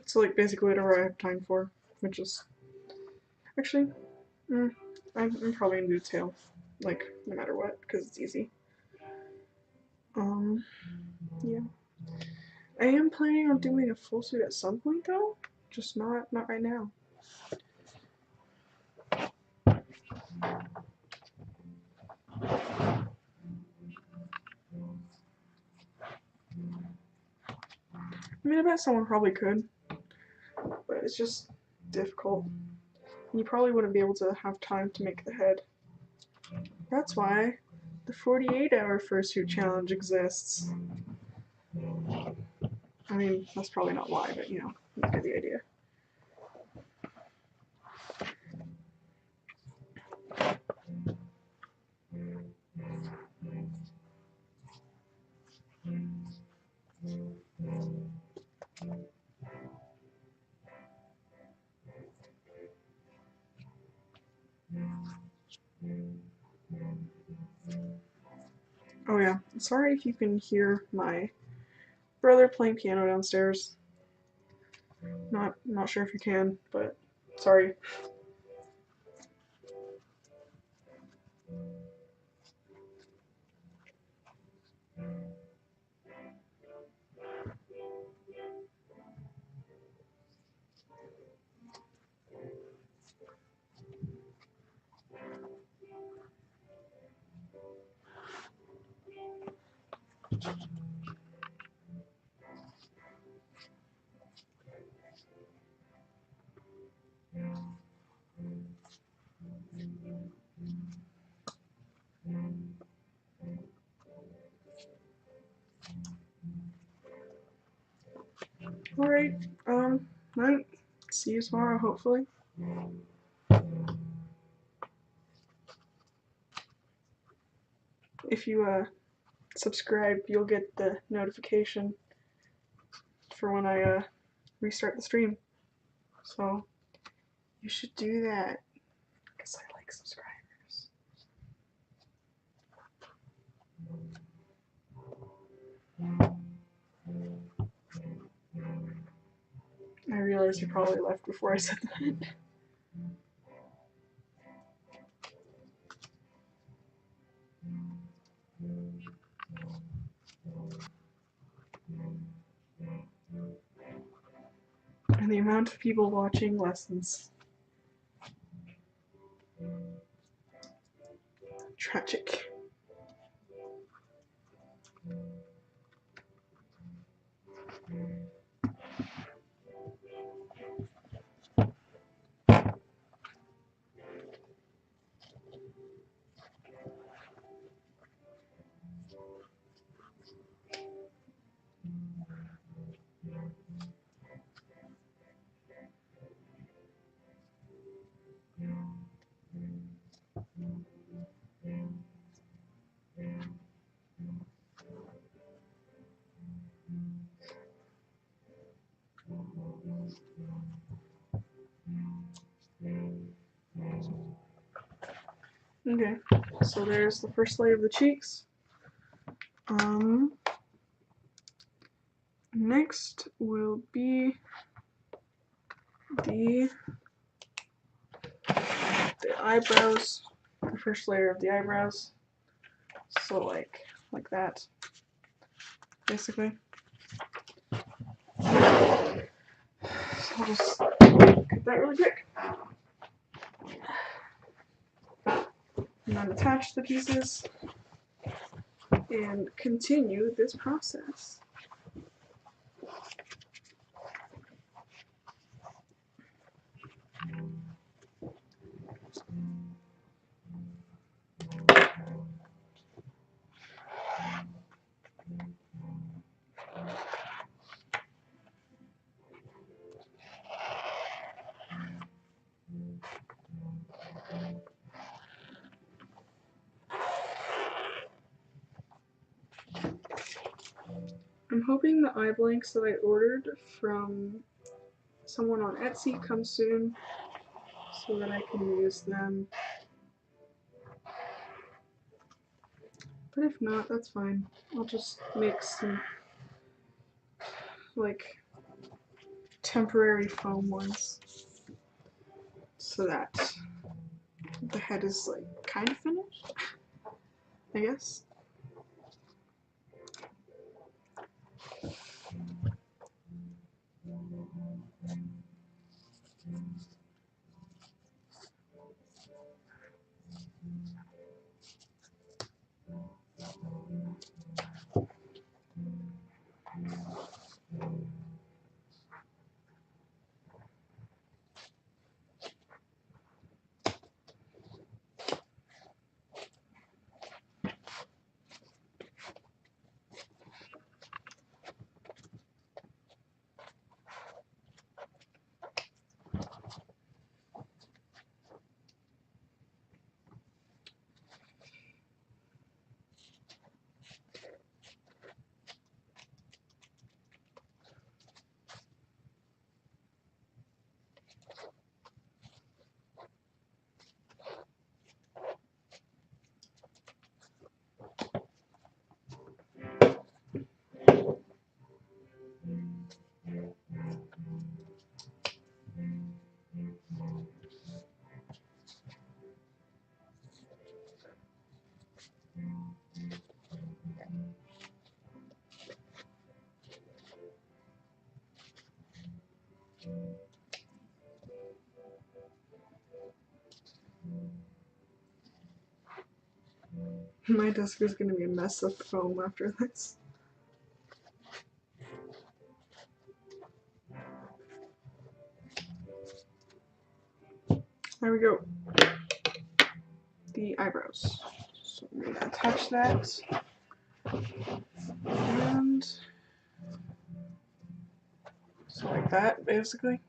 So like basically whatever I have time for, which is actually, I'm probably gonna do tail, like no matter what, because it's easy. Yeah. I am planning on doing a full suit at some point though, just not right now. I mean, I bet someone probably could, but it's just difficult. You probably wouldn't be able to have time to make the head. That's why the 48-hour fursuit challenge exists. I mean, that's probably not why, but you know, you get the idea. Sorry if you can hear my brother playing piano downstairs. Not sure if you can, but sorry. Alright, then see you tomorrow, hopefully. If you subscribe, you'll get the notification for when I restart the stream. So you should do that, because I like subscribers. I realized you probably left before I said that. And the amount of people watching lessens. Tragic. Okay, so there's the first layer of the cheeks. Next will be the eyebrows, the first layer of the eyebrows. So like that, basically. So I'll just cut that really quick. And then attach the pieces and continue this process. I'm hoping the eye blanks that I ordered from someone on Etsy come soon so that I can use them. But if not, that's fine. I'll just make some like temporary foam ones so that the head is like kind of finished, I guess. My desk is gonna be a mess of foam after this. There we go. The eyebrows. So I'm gonna attach that. And so like that, basically.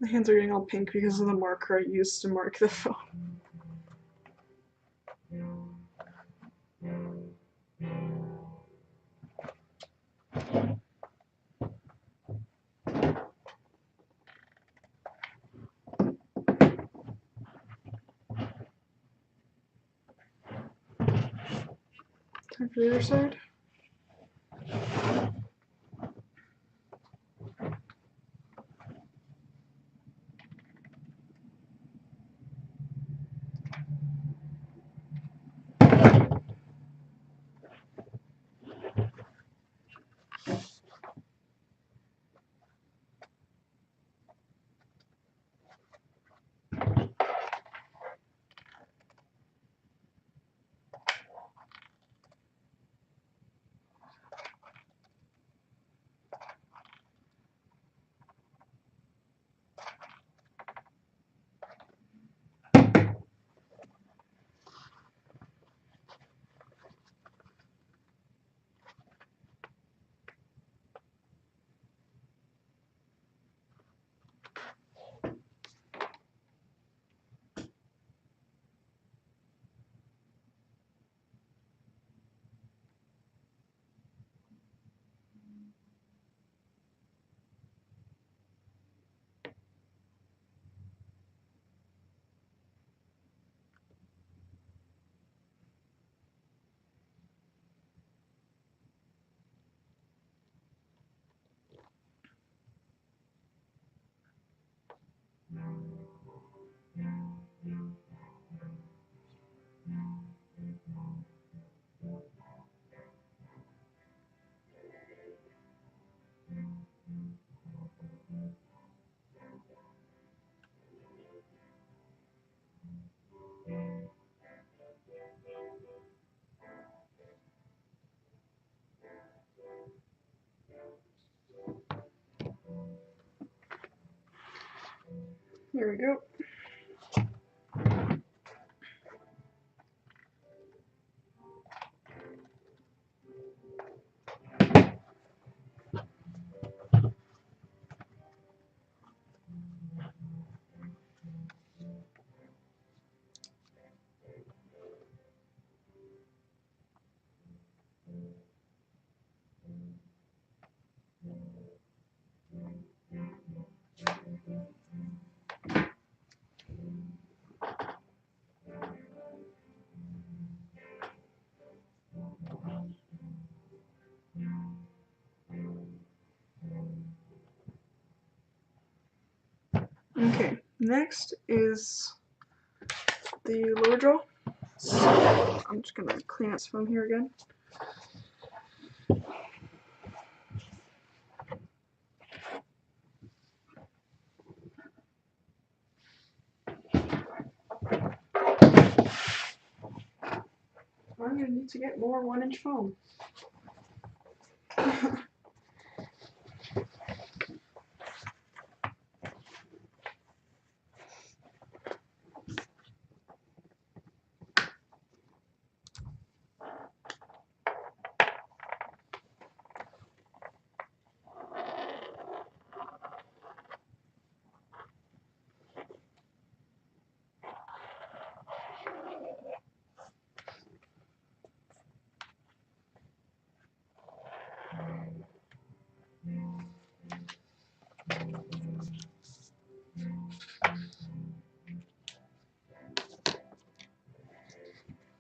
My hands are getting all pink because of the marker I used to mark the foam. Time for the other side. Here we go. Okay, next is the lower jaw. So I'm just gonna clean it from here again. I'm gonna need to get more 1-inch foam.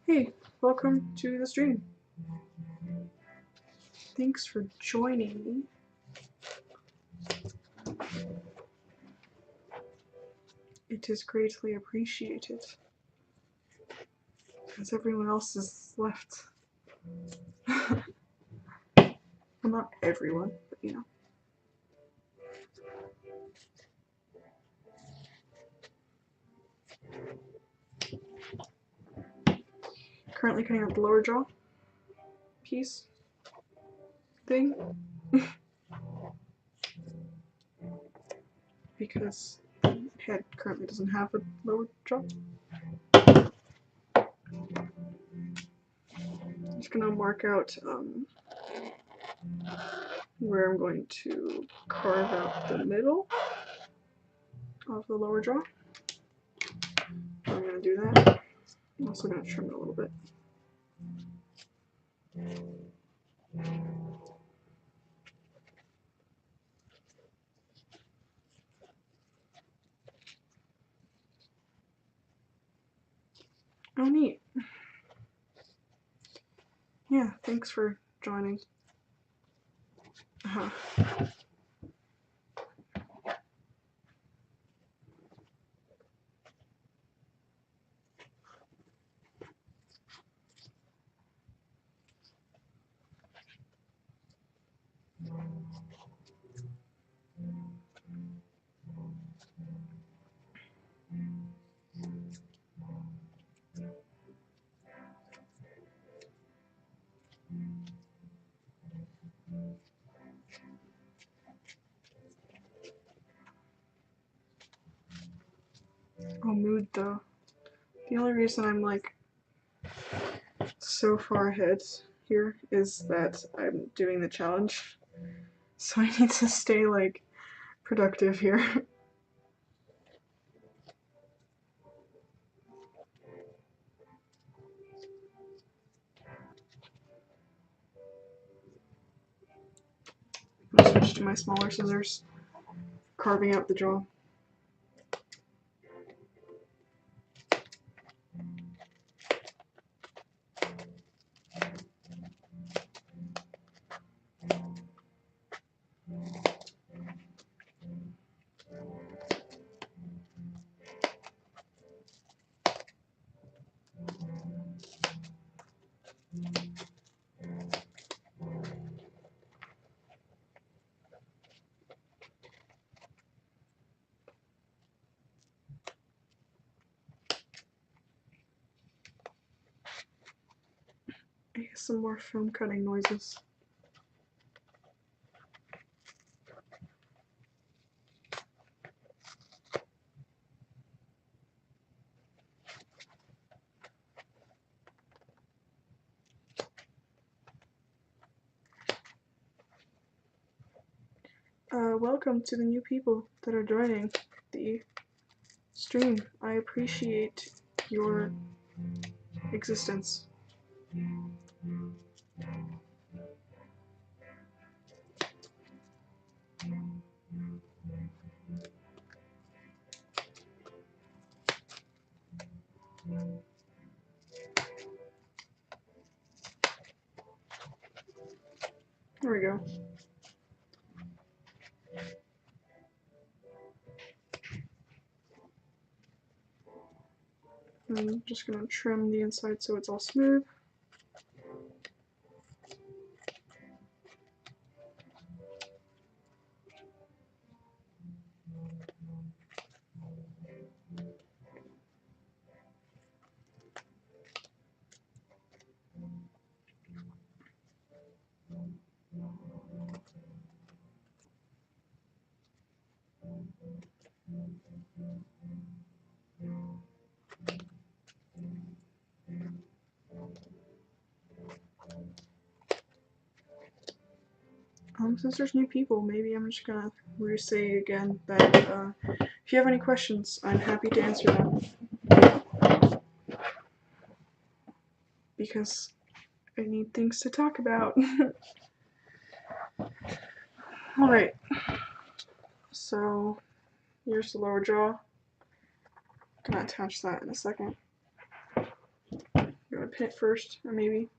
Hey, welcome to the stream. Thanks for joining me. It is greatly appreciated. As everyone else is left. Well, not everyone, but you know. Currently cutting out the lower jaw piece thing. Because the head currently doesn't have a lower jaw. I'm just gonna mark out where I'm going to carve out the middle of the lower jaw. I'm gonna do that. I'm also gonna trim it a little bit. Oh, neat. Yeah, thanks for joining. Oh, mood though. The only reason I'm like so far ahead here is that I'm doing the challenge. So I need to stay like productive here. I'm gonna switch to my smaller scissors, carving out the jaw. I guess some more film cutting noises. welcome to the new people that are joining the stream. I appreciate your existence. There we go. I'm just gonna trim the inside so it's all smooth. Since there's new people, maybe I'm just gonna re-say again that if you have any questions, I'm happy to answer them. Because I need things to talk about. Alright, so here's the lower jaw. I'm gonna attach that in a second. I'm gonna pin it first, or maybe.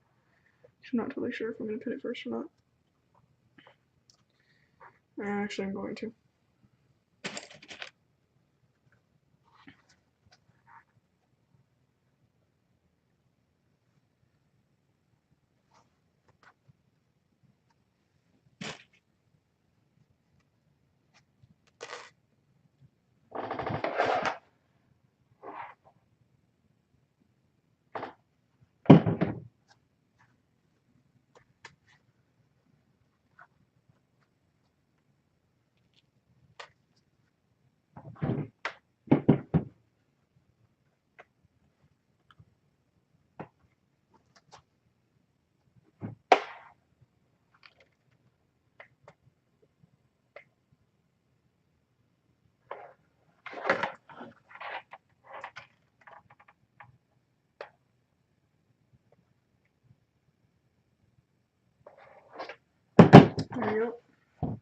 I'm not totally sure if I'm gonna pin it first or not. Actually, I'm going to. There you go.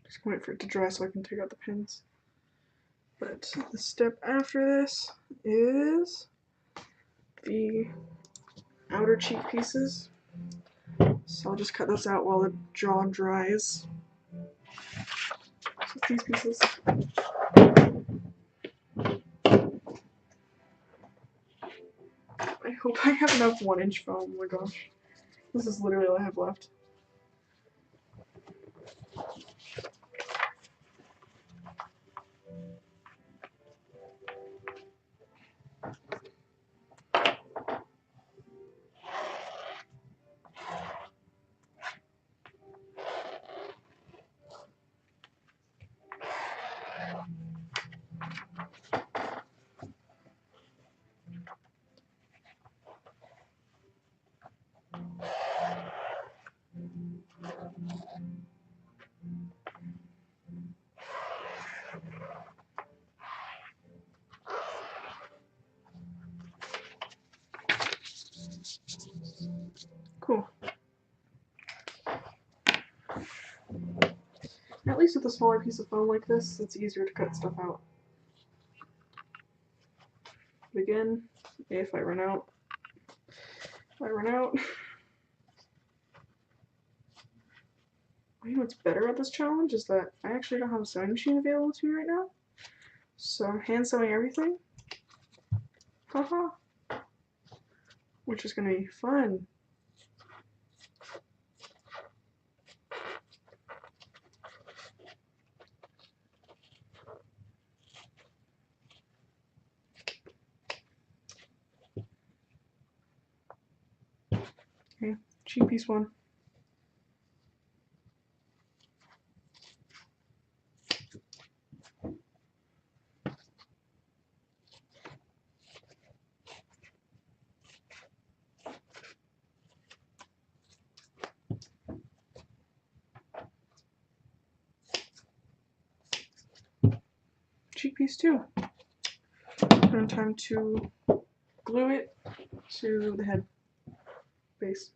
Just gonna wait for it to dry so I can take out the pins. But the step after this is the outer cheek pieces. So I'll just cut those out while the jaw dries. So these pieces. I hope I have enough 1-inch foam. Oh my gosh. This is literally all I have left. Cool. At least with a smaller piece of foam like this, it's easier to cut stuff out. But again, if I run out, you know what's better at this challenge is that I actually don't have a sewing machine available to me right now. So I'm hand sewing everything. Haha. Which is gonna be fun. Okay, cheek piece 1. piece 2. And time to glue it to the head base.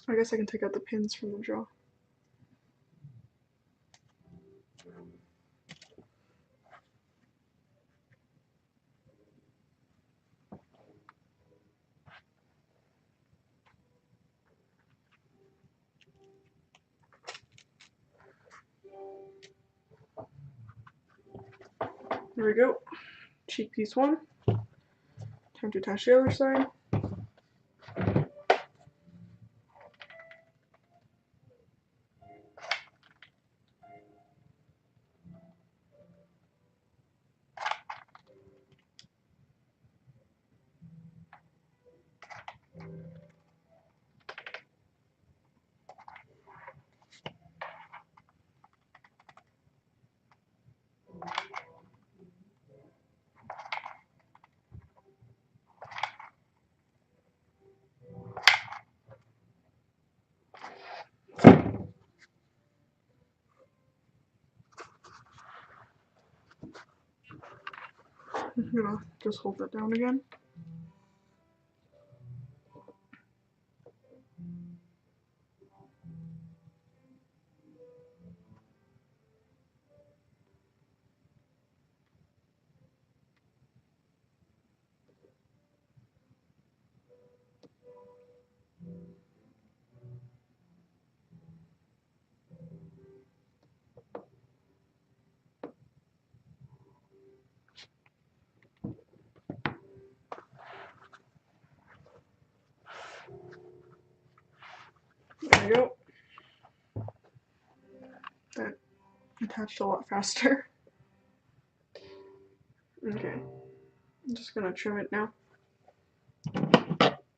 I guess I can take out the pins from the jaw. There we go. Cheek piece 1. Time to attach the other side. I'm gonna just hold that down again. There we go. attached a lot faster. Okay, I'm just gonna trim it now.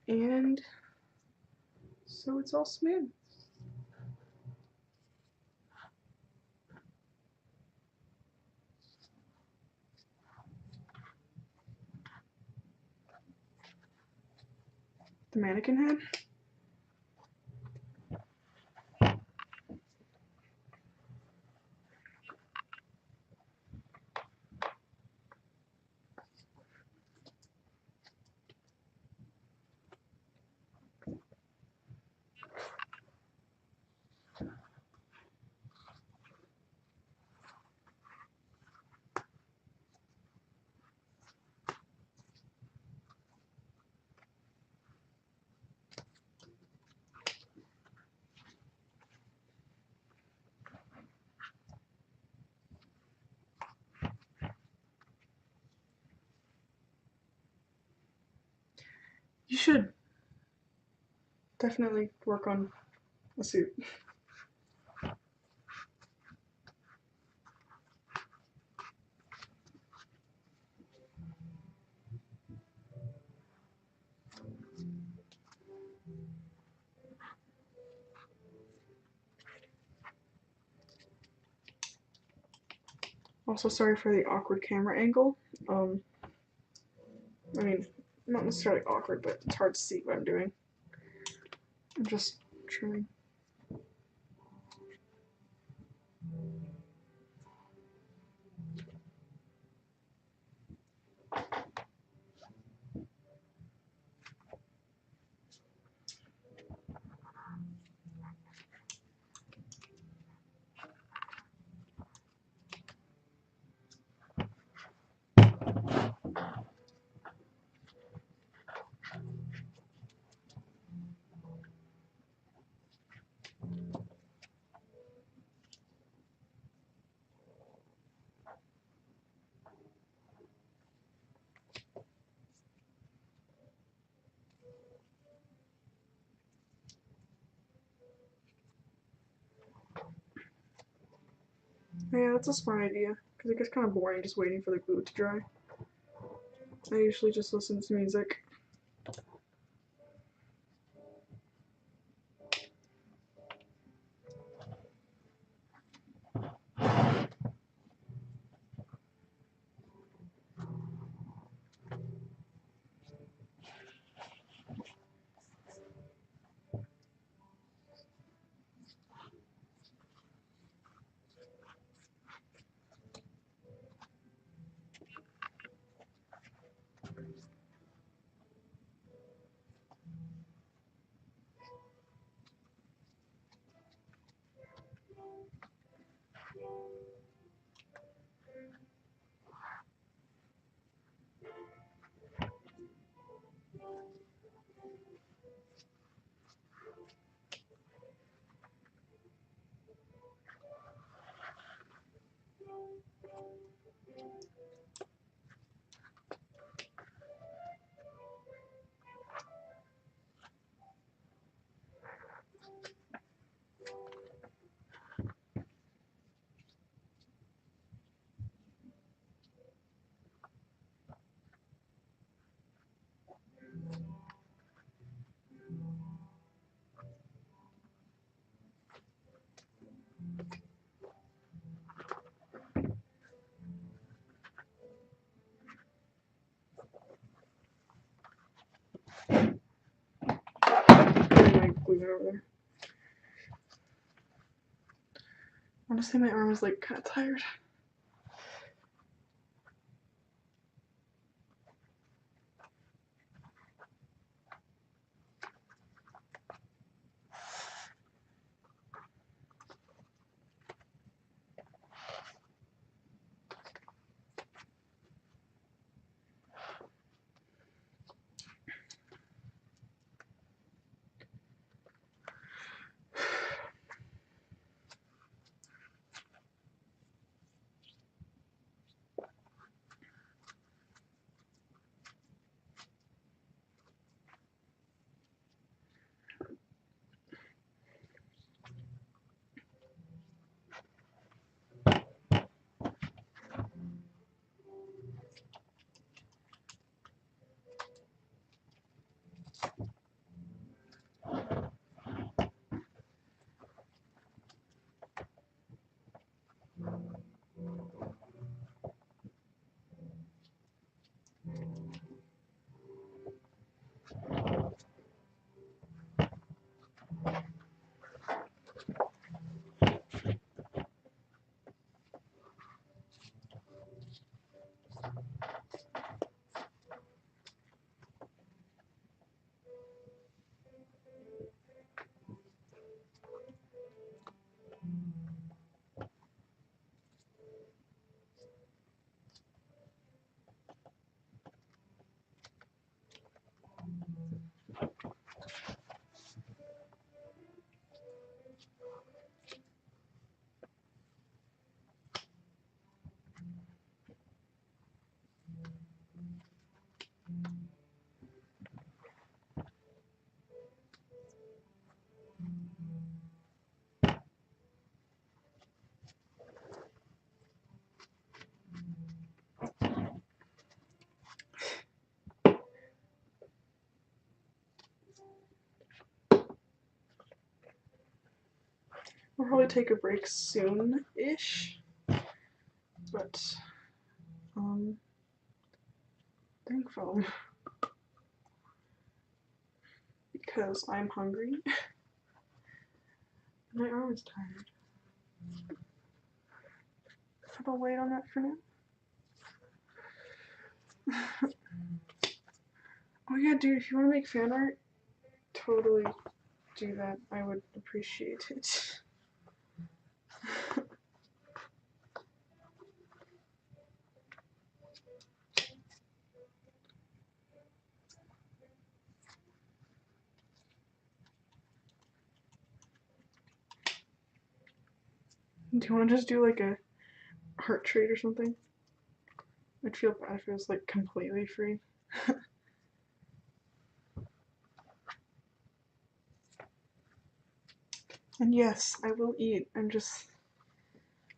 And so it's all smooth. The mannequin head. You should definitely work on a suit. Also, sorry for the awkward camera angle. I mean, not necessarily awkward, but it's hard to see what I'm doing. I'm just trimming. Yeah, that's a smart idea, because it gets kind of boring just waiting for the glue to dry. I usually just listen to music. My glue it over there. Honestly, my arm is like kind of tired. I'll probably take a break soon-ish, but thankful because I'm hungry. My arm is tired. I'll wait on that for now. Oh yeah, dude, if you want to make fan art, totally do that. I would appreciate it. Do you want to just do like a heart trade or something? I'd feel bad if it was like completely free. And yes, I will eat.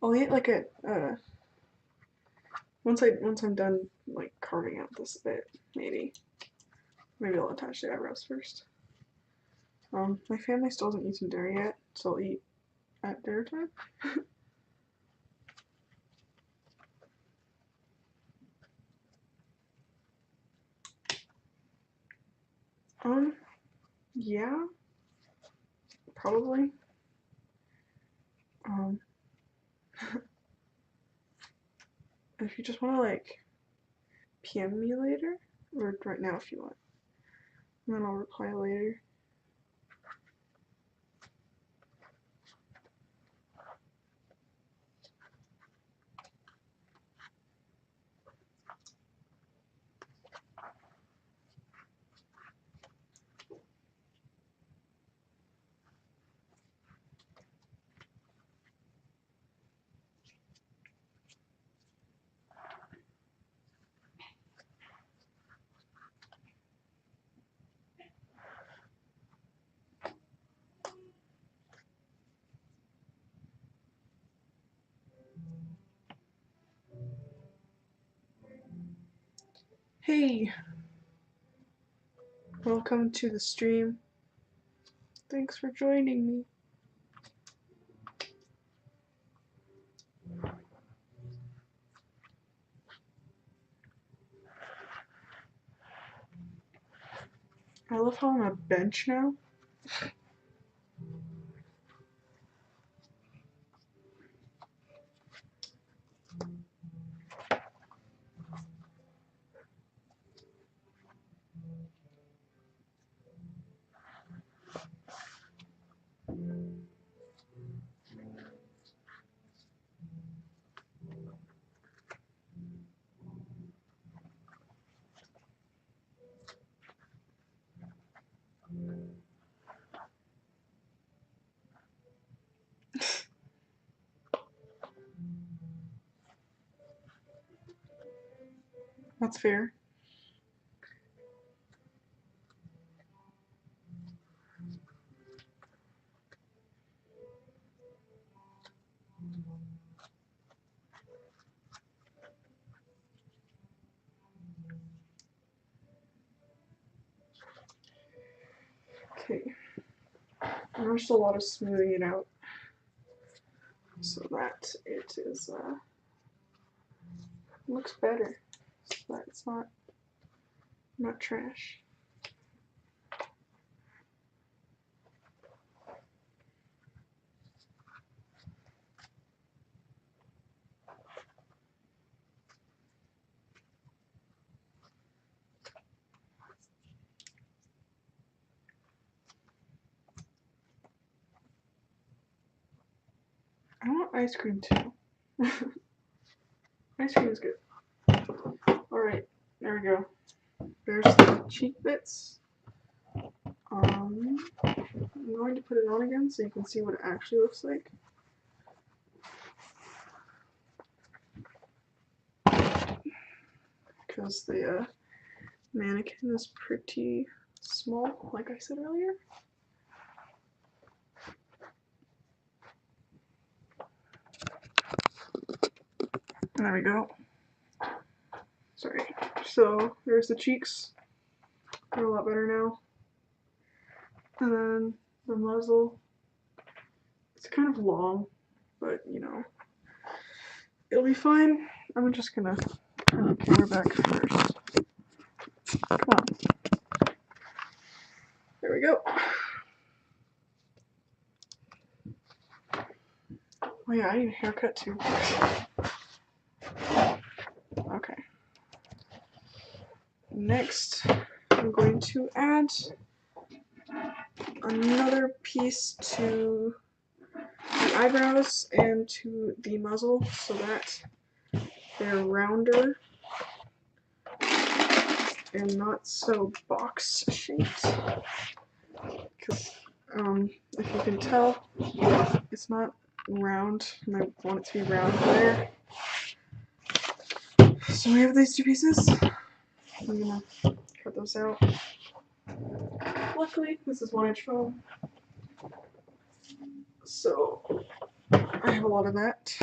I'll eat like a once I'm done like carving out this bit, maybe I'll attach the eyebrows first. My family still hasn't eaten dinner yet, so I'll eat at dinner time. Yeah, probably. If you just want to like PM me later, or right now if you want, and then I'll reply later. Hey, welcome to the stream. Thanks for joining me. I love how I'm a bench now. That's fair. Okay. There's just a lot of smoothing it out so that it is looks better. So that it's not trash. I want ice cream too. Ice cream is good. Alright, there we go. There's the cheek bits. I'm going to put it on again so you can see what it actually looks like. Because the mannequin is pretty small, like I said earlier. There we go. Sorry. So there's the cheeks. They're a lot better now. And then the muzzle. It's kind of long, but you know, it'll be fine. I'm just gonna turn the camera back first. Come on. There we go. Oh yeah, I need a haircut too. Okay. Next, I'm going to add another piece to the eyebrows and to the muzzle so that they're rounder and not so box shaped. Because if you can tell, it's not round, and I want it to be round there. So we have these two pieces. I'm gonna cut those out. Luckily, this is 1-inch foam, so I have a lot of that.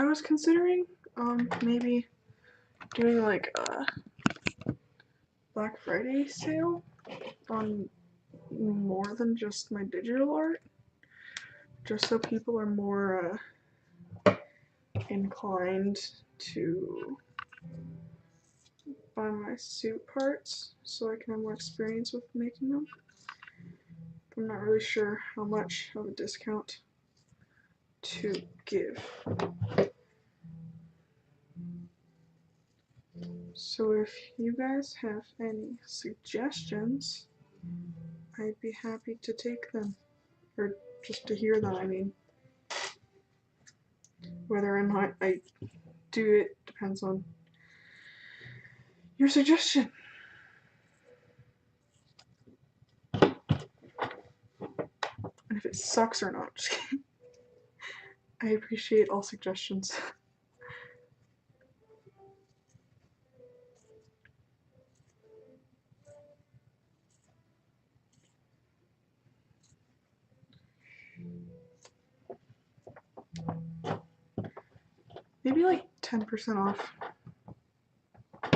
I was considering maybe doing like a Black Friday sale on more than just my digital art, just so people are more inclined to buy my suit parts so I can have more experience with making them. I'm not really sure how much of a discount to give. So if you guys have any suggestions, I'd be happy to take them, or just to hear them, I mean. Whether or not I do it depends on your suggestion. And if it sucks or not, just kidding. I appreciate all suggestions. Maybe like 10% off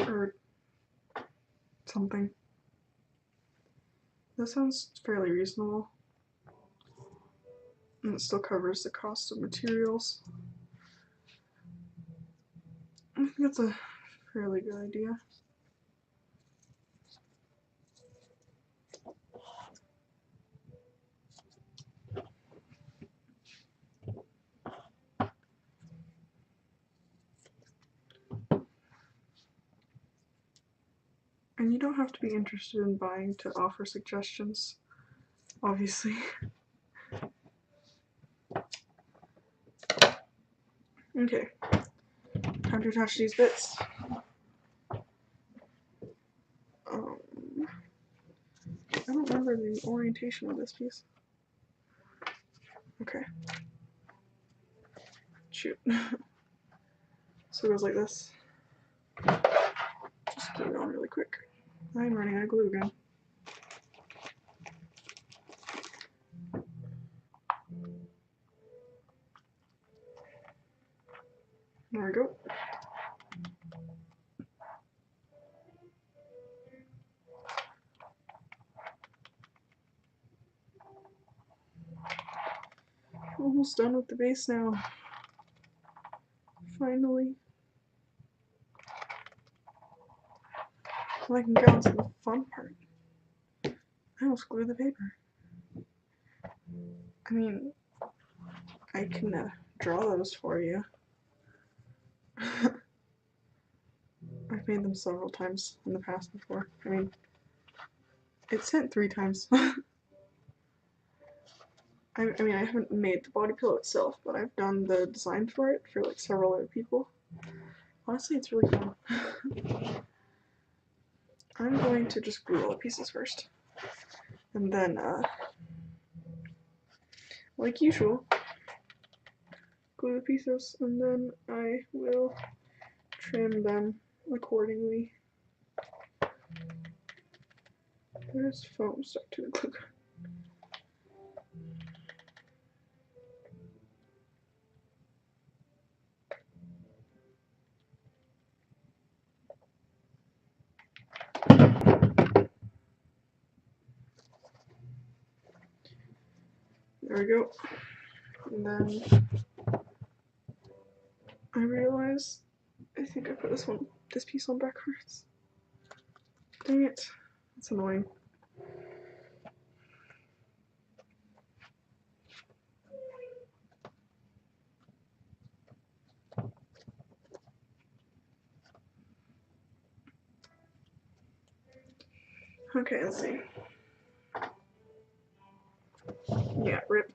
or something. That sounds fairly reasonable. And it still covers the cost of materials. I think that's a fairly good idea. And you don't have to be interested in buying to offer suggestions, obviously. Okay, time to attach these bits. I don't remember the orientation of this piece. Okay. Shoot. So it goes like this. Just glue it on really quick. I'm running out of glue again. There we go. Almost done with the base now. Finally. Well, I can get on to the fun part. I almost glued the paper. I mean, I can draw those for you. I've made them several times in the past before. I mean, it's sent 3 times. I mean, I haven't made the body pillow itself, but I've done the design for it for like several other people. Honestly, it's really fun. I'm going to just glue all the pieces first. And then, like usual, glue the pieces, and then I will trim them accordingly. There's foam stuck to the glue. There we go. And then I realized I think I put this piece on backwards. Dang it. That's annoying. Okay, let's see. Yeah, rip.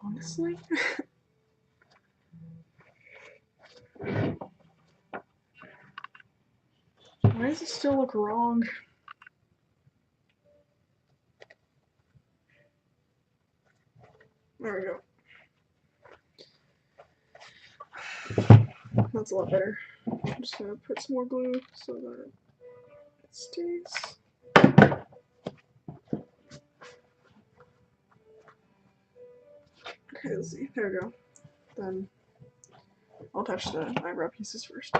Honestly? Why does it still look wrong? There we go. That's a lot better. I'm just gonna put some more glue so that it stays. Okay, let's see. There we go. Then I'll touch the eyebrow pieces first.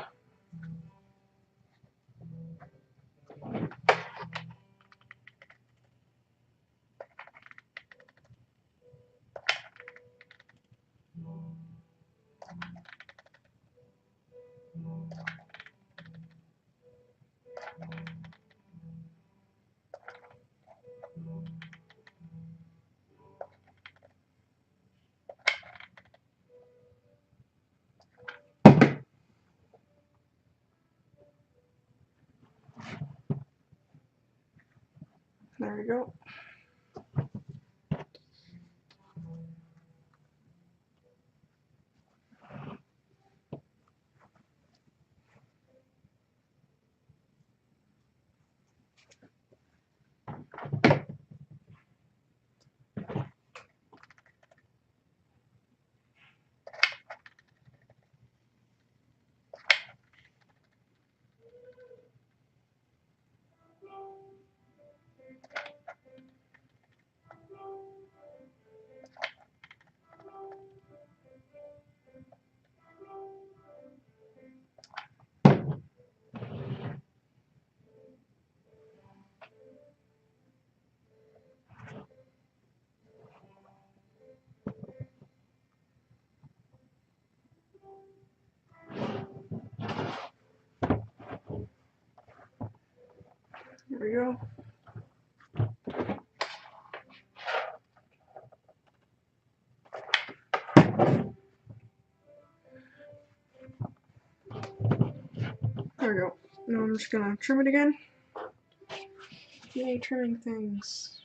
There we go. There we go. There we go. Now I'm just gonna trim it again. Yay, trimming things.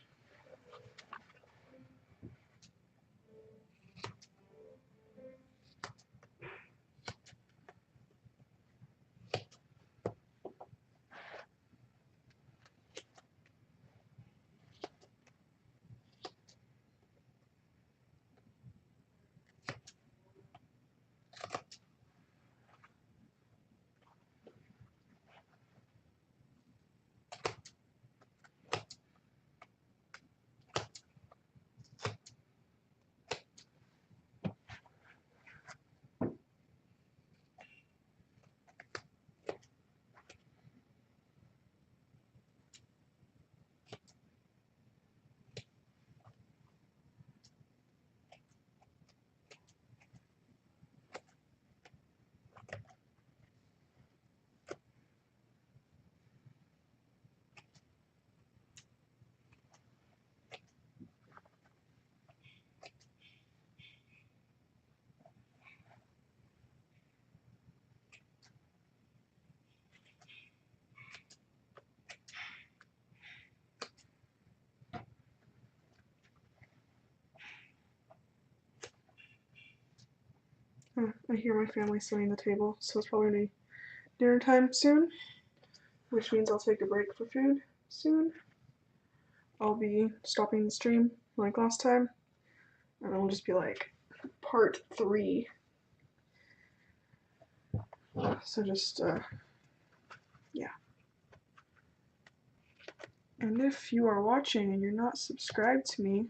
I hear my family setting the table, so it's probably gonna be dinner time soon, which means I'll take a break for food soon. I'll be stopping the stream like last time, and it'll just be like part 3. So just, yeah. And if you are watching and you're not subscribed to me,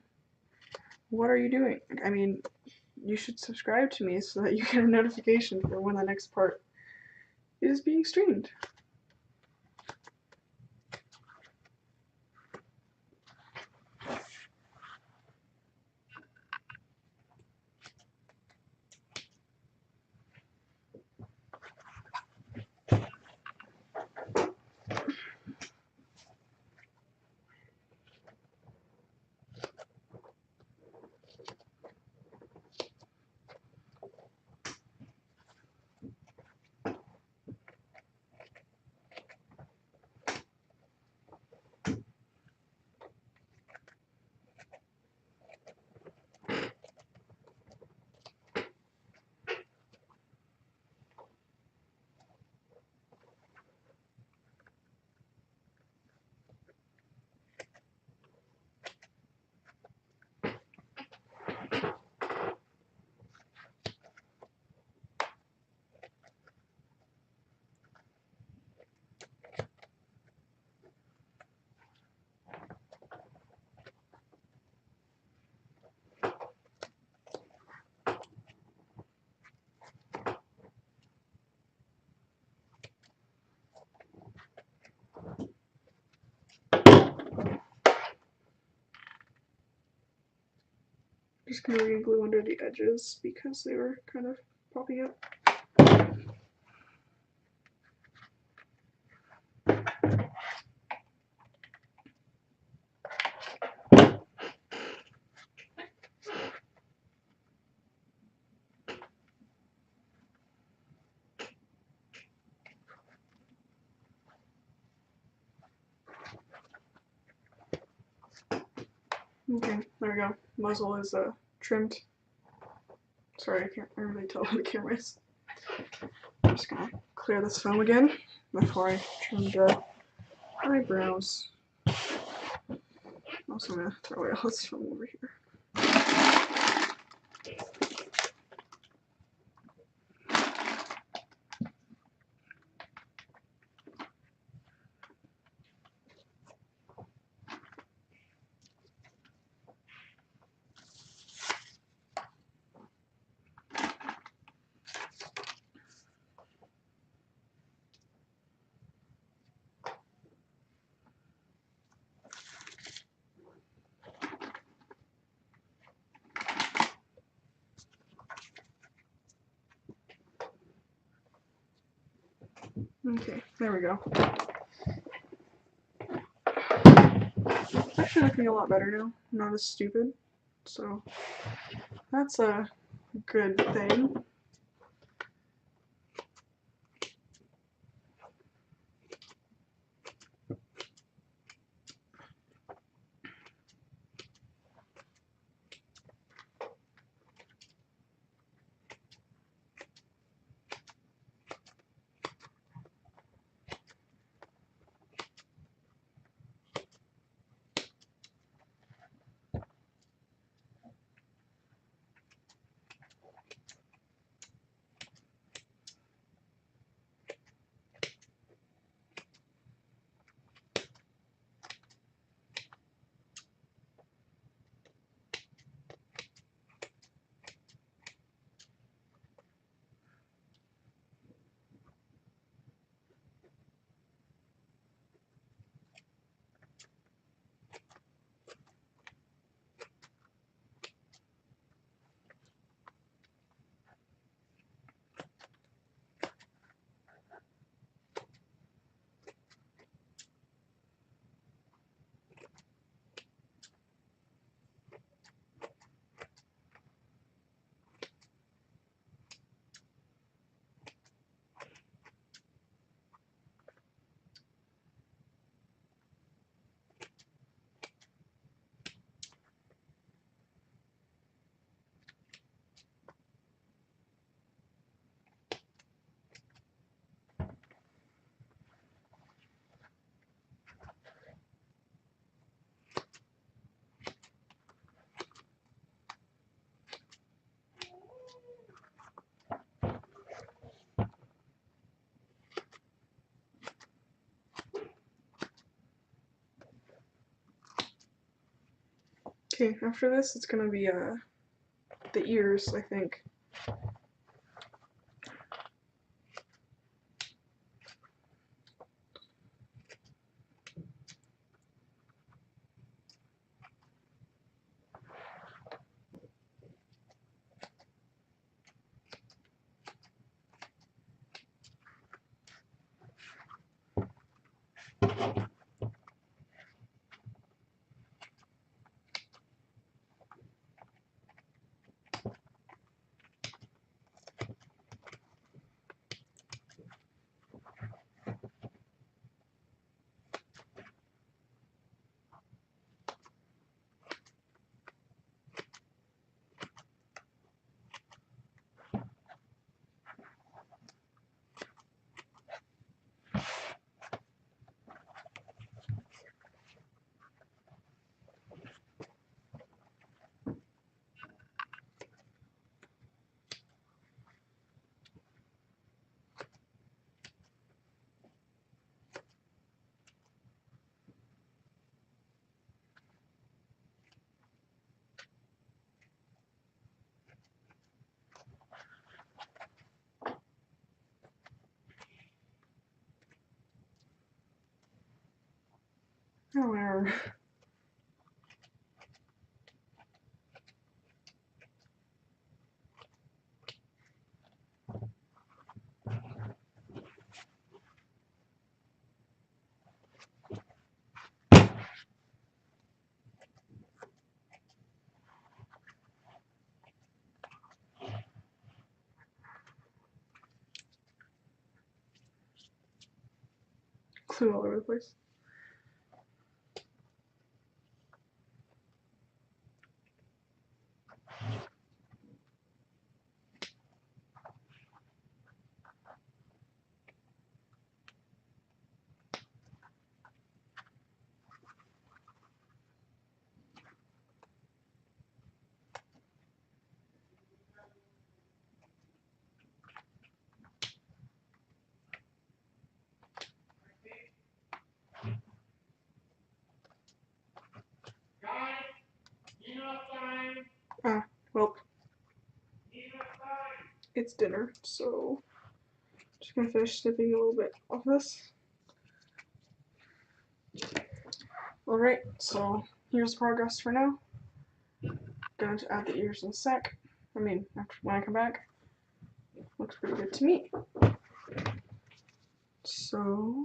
what are you doing? I mean, you should subscribe to me so that you get a notification for when the next part is being streamed. Just gonna re-glue under the edges because they were kind of popping up. Okay, there we go. Muzzle is trimmed. Sorry, I can't really tell where the camera is. I'm just gonna clear this foam again before I trim the eyebrows. Also, I'm gonna throw away all this foam over here. Okay, there we go. Actually looking a lot better now. Not as stupid. So that's a good thing. Okay, after this it's gonna be the ears, I think. Oh, error. Glue all over the place. Ah, well, it's dinner, so just gonna finish snipping a little bit off this. Alright, so here's progress for now. Going to add the ears in a sec. I mean, after when I come back. Looks pretty good to me. So